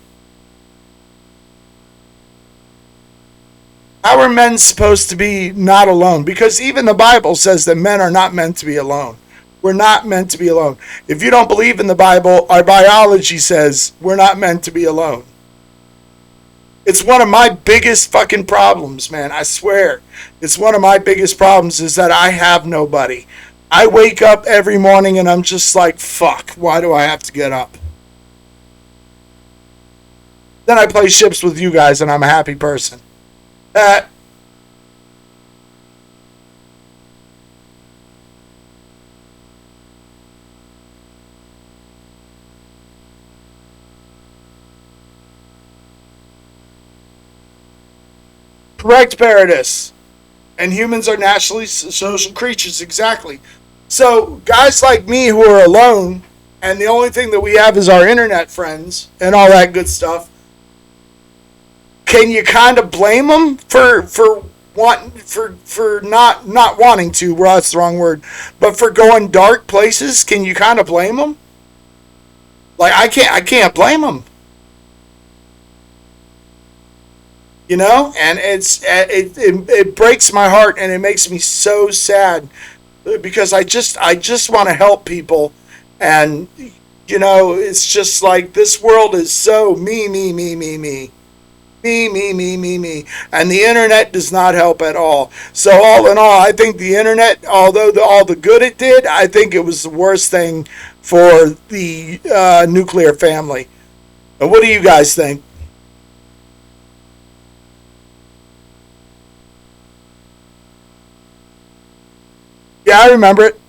How are men supposed to be not alone? Because even the Bible says that men are not meant to be alone. We're not meant to be alone. If you don't believe in the Bible, our biology says we're not meant to be alone. It's one of my biggest fucking problems, man. I swear. It's one of my biggest problems is that I have nobody. I wake up every morning and I'm just like, fuck, why do I have to get up? Then I play ships with you guys and I'm a happy person. Correct, Paradis. And humans are naturally social creatures, exactly. So, guys like me who are alone, and the only thing that we have is our internet friends and all that good stuff, can you kind of blame them for not wanting to? Well, that's the wrong word, but for going dark places? Can you kind of blame them? Like I can't blame them. You know, and it breaks my heart and it makes me so sad because I just want to help people, and you know, it's just like this world is so me, and the internet does not help at all. So all in all, I think the internet, although all the good it did, I think it was the worst thing for the nuclear family. And what do you guys think? Yeah, I remember it.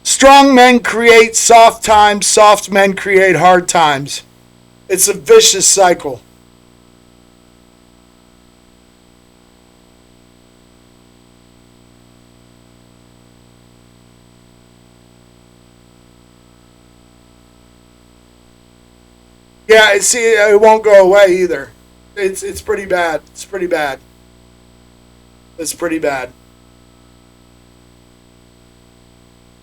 Strong men create soft times, soft men create hard times. It's a vicious cycle. Yeah, see, it won't go away either. It's pretty bad. It's pretty bad. It's pretty bad.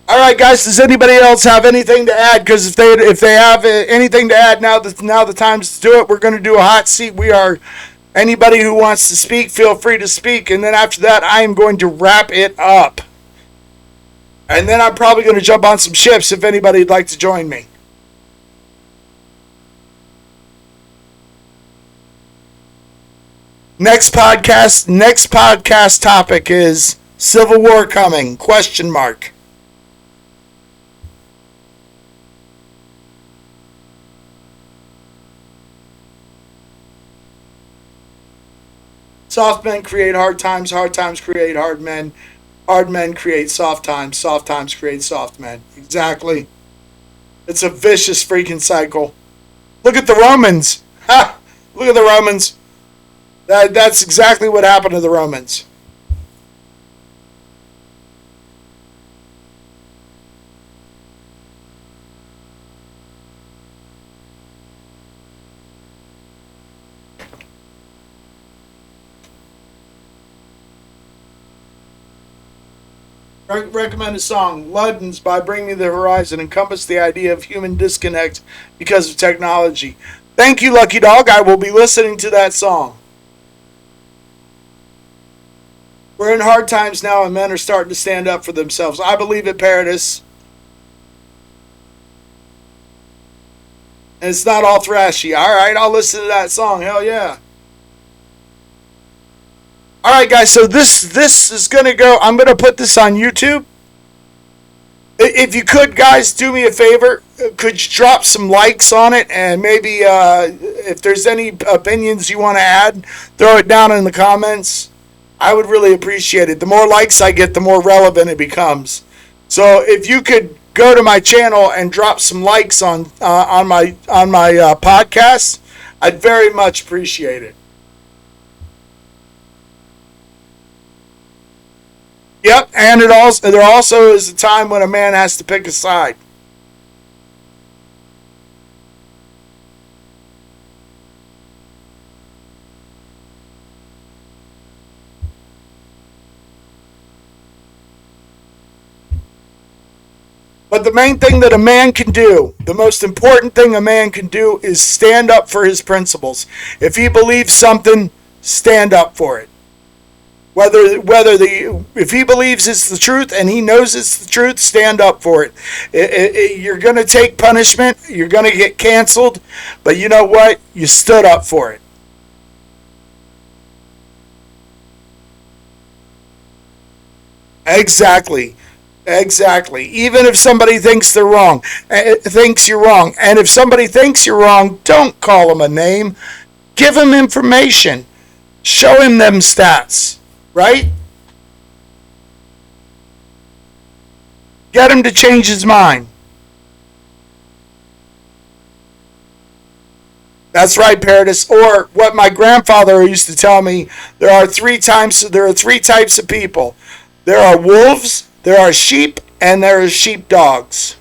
All right, guys. Does anybody else have anything to add? Because if they have anything to add, now the time's to do it. We're going to do a hot seat. We are anybody who wants to speak, feel free to speak, and then after that, I am going to wrap it up. And then I'm probably going to jump on some ships if anybody'd like to join me. Next podcast topic is Civil War coming? ? Soft men create hard times create hard men create soft times create soft men. Exactly. It's a vicious freaking cycle. Look at the Romans. Ha! Look at the Romans. That's exactly what happened to the Romans. Recommended song, Ludden's by Bring Me the Horizon, encompass the idea of human disconnect because of technology. Thank you, Lucky Dog. I will be listening to that song. We're in hard times now, and men are starting to stand up for themselves. I believe it, Paradis. And it's not all thrashy. All right, I'll listen to that song. Hell yeah. All right, guys, so this is going to go, I'm going to put this on YouTube. If you could, guys, do me a favor. Could you drop some likes on it? And maybe if there's any opinions you want to add, throw it down in the comments. I would really appreciate it. The more likes I get, the more relevant it becomes. So if you could go to my channel and drop some likes on my podcast, I'd very much appreciate it. Yep, and there also is a time when a man has to pick a side. But the main thing that a man can do, the most important thing a man can do, is stand up for his principles. If he believes something, stand up for it. If he believes it's the truth and he knows it's the truth, stand up for it. You're going to take punishment. You're going to get canceled. But you know what? You stood up for it. Exactly. Even if somebody thinks they're wrong, thinks you're wrong. And if somebody thinks you're wrong, don't call them a name. Give him information. Show him them stats. Right? Get him to change his mind. That's right, Paradis. Or what my grandfather used to tell me, there are three types of people. There are wolves, there are sheep, and there are sheepdogs.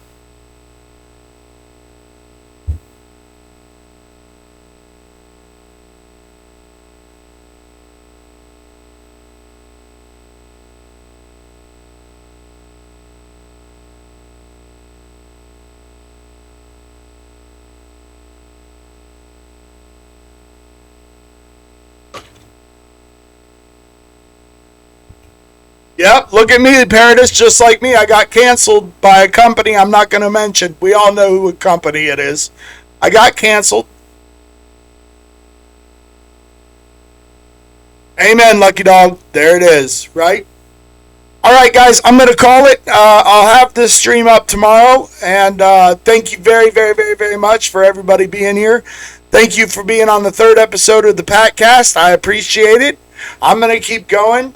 Yep, look at me, Paradis, just like me. I got canceled by a company I'm not going to mention. We all know who company it is. I got canceled. Amen, Lucky Dog. There it is, right? All right, guys, I'm going to call it. I'll have this stream up tomorrow. And thank you very, very, very, very much for everybody being here. Thank you for being on the 3rd episode of the patcast. I appreciate it. I'm going to keep going.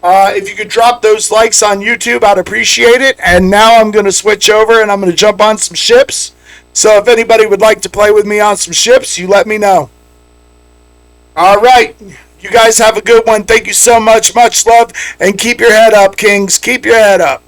If you could drop those likes on YouTube, I'd appreciate it. And now I'm going to switch over and I'm going to jump on some ships. So if anybody would like to play with me on some ships, you let me know. All right. You guys have a good one. Thank you so much. Much love. And keep your head up, Kings. Keep your head up.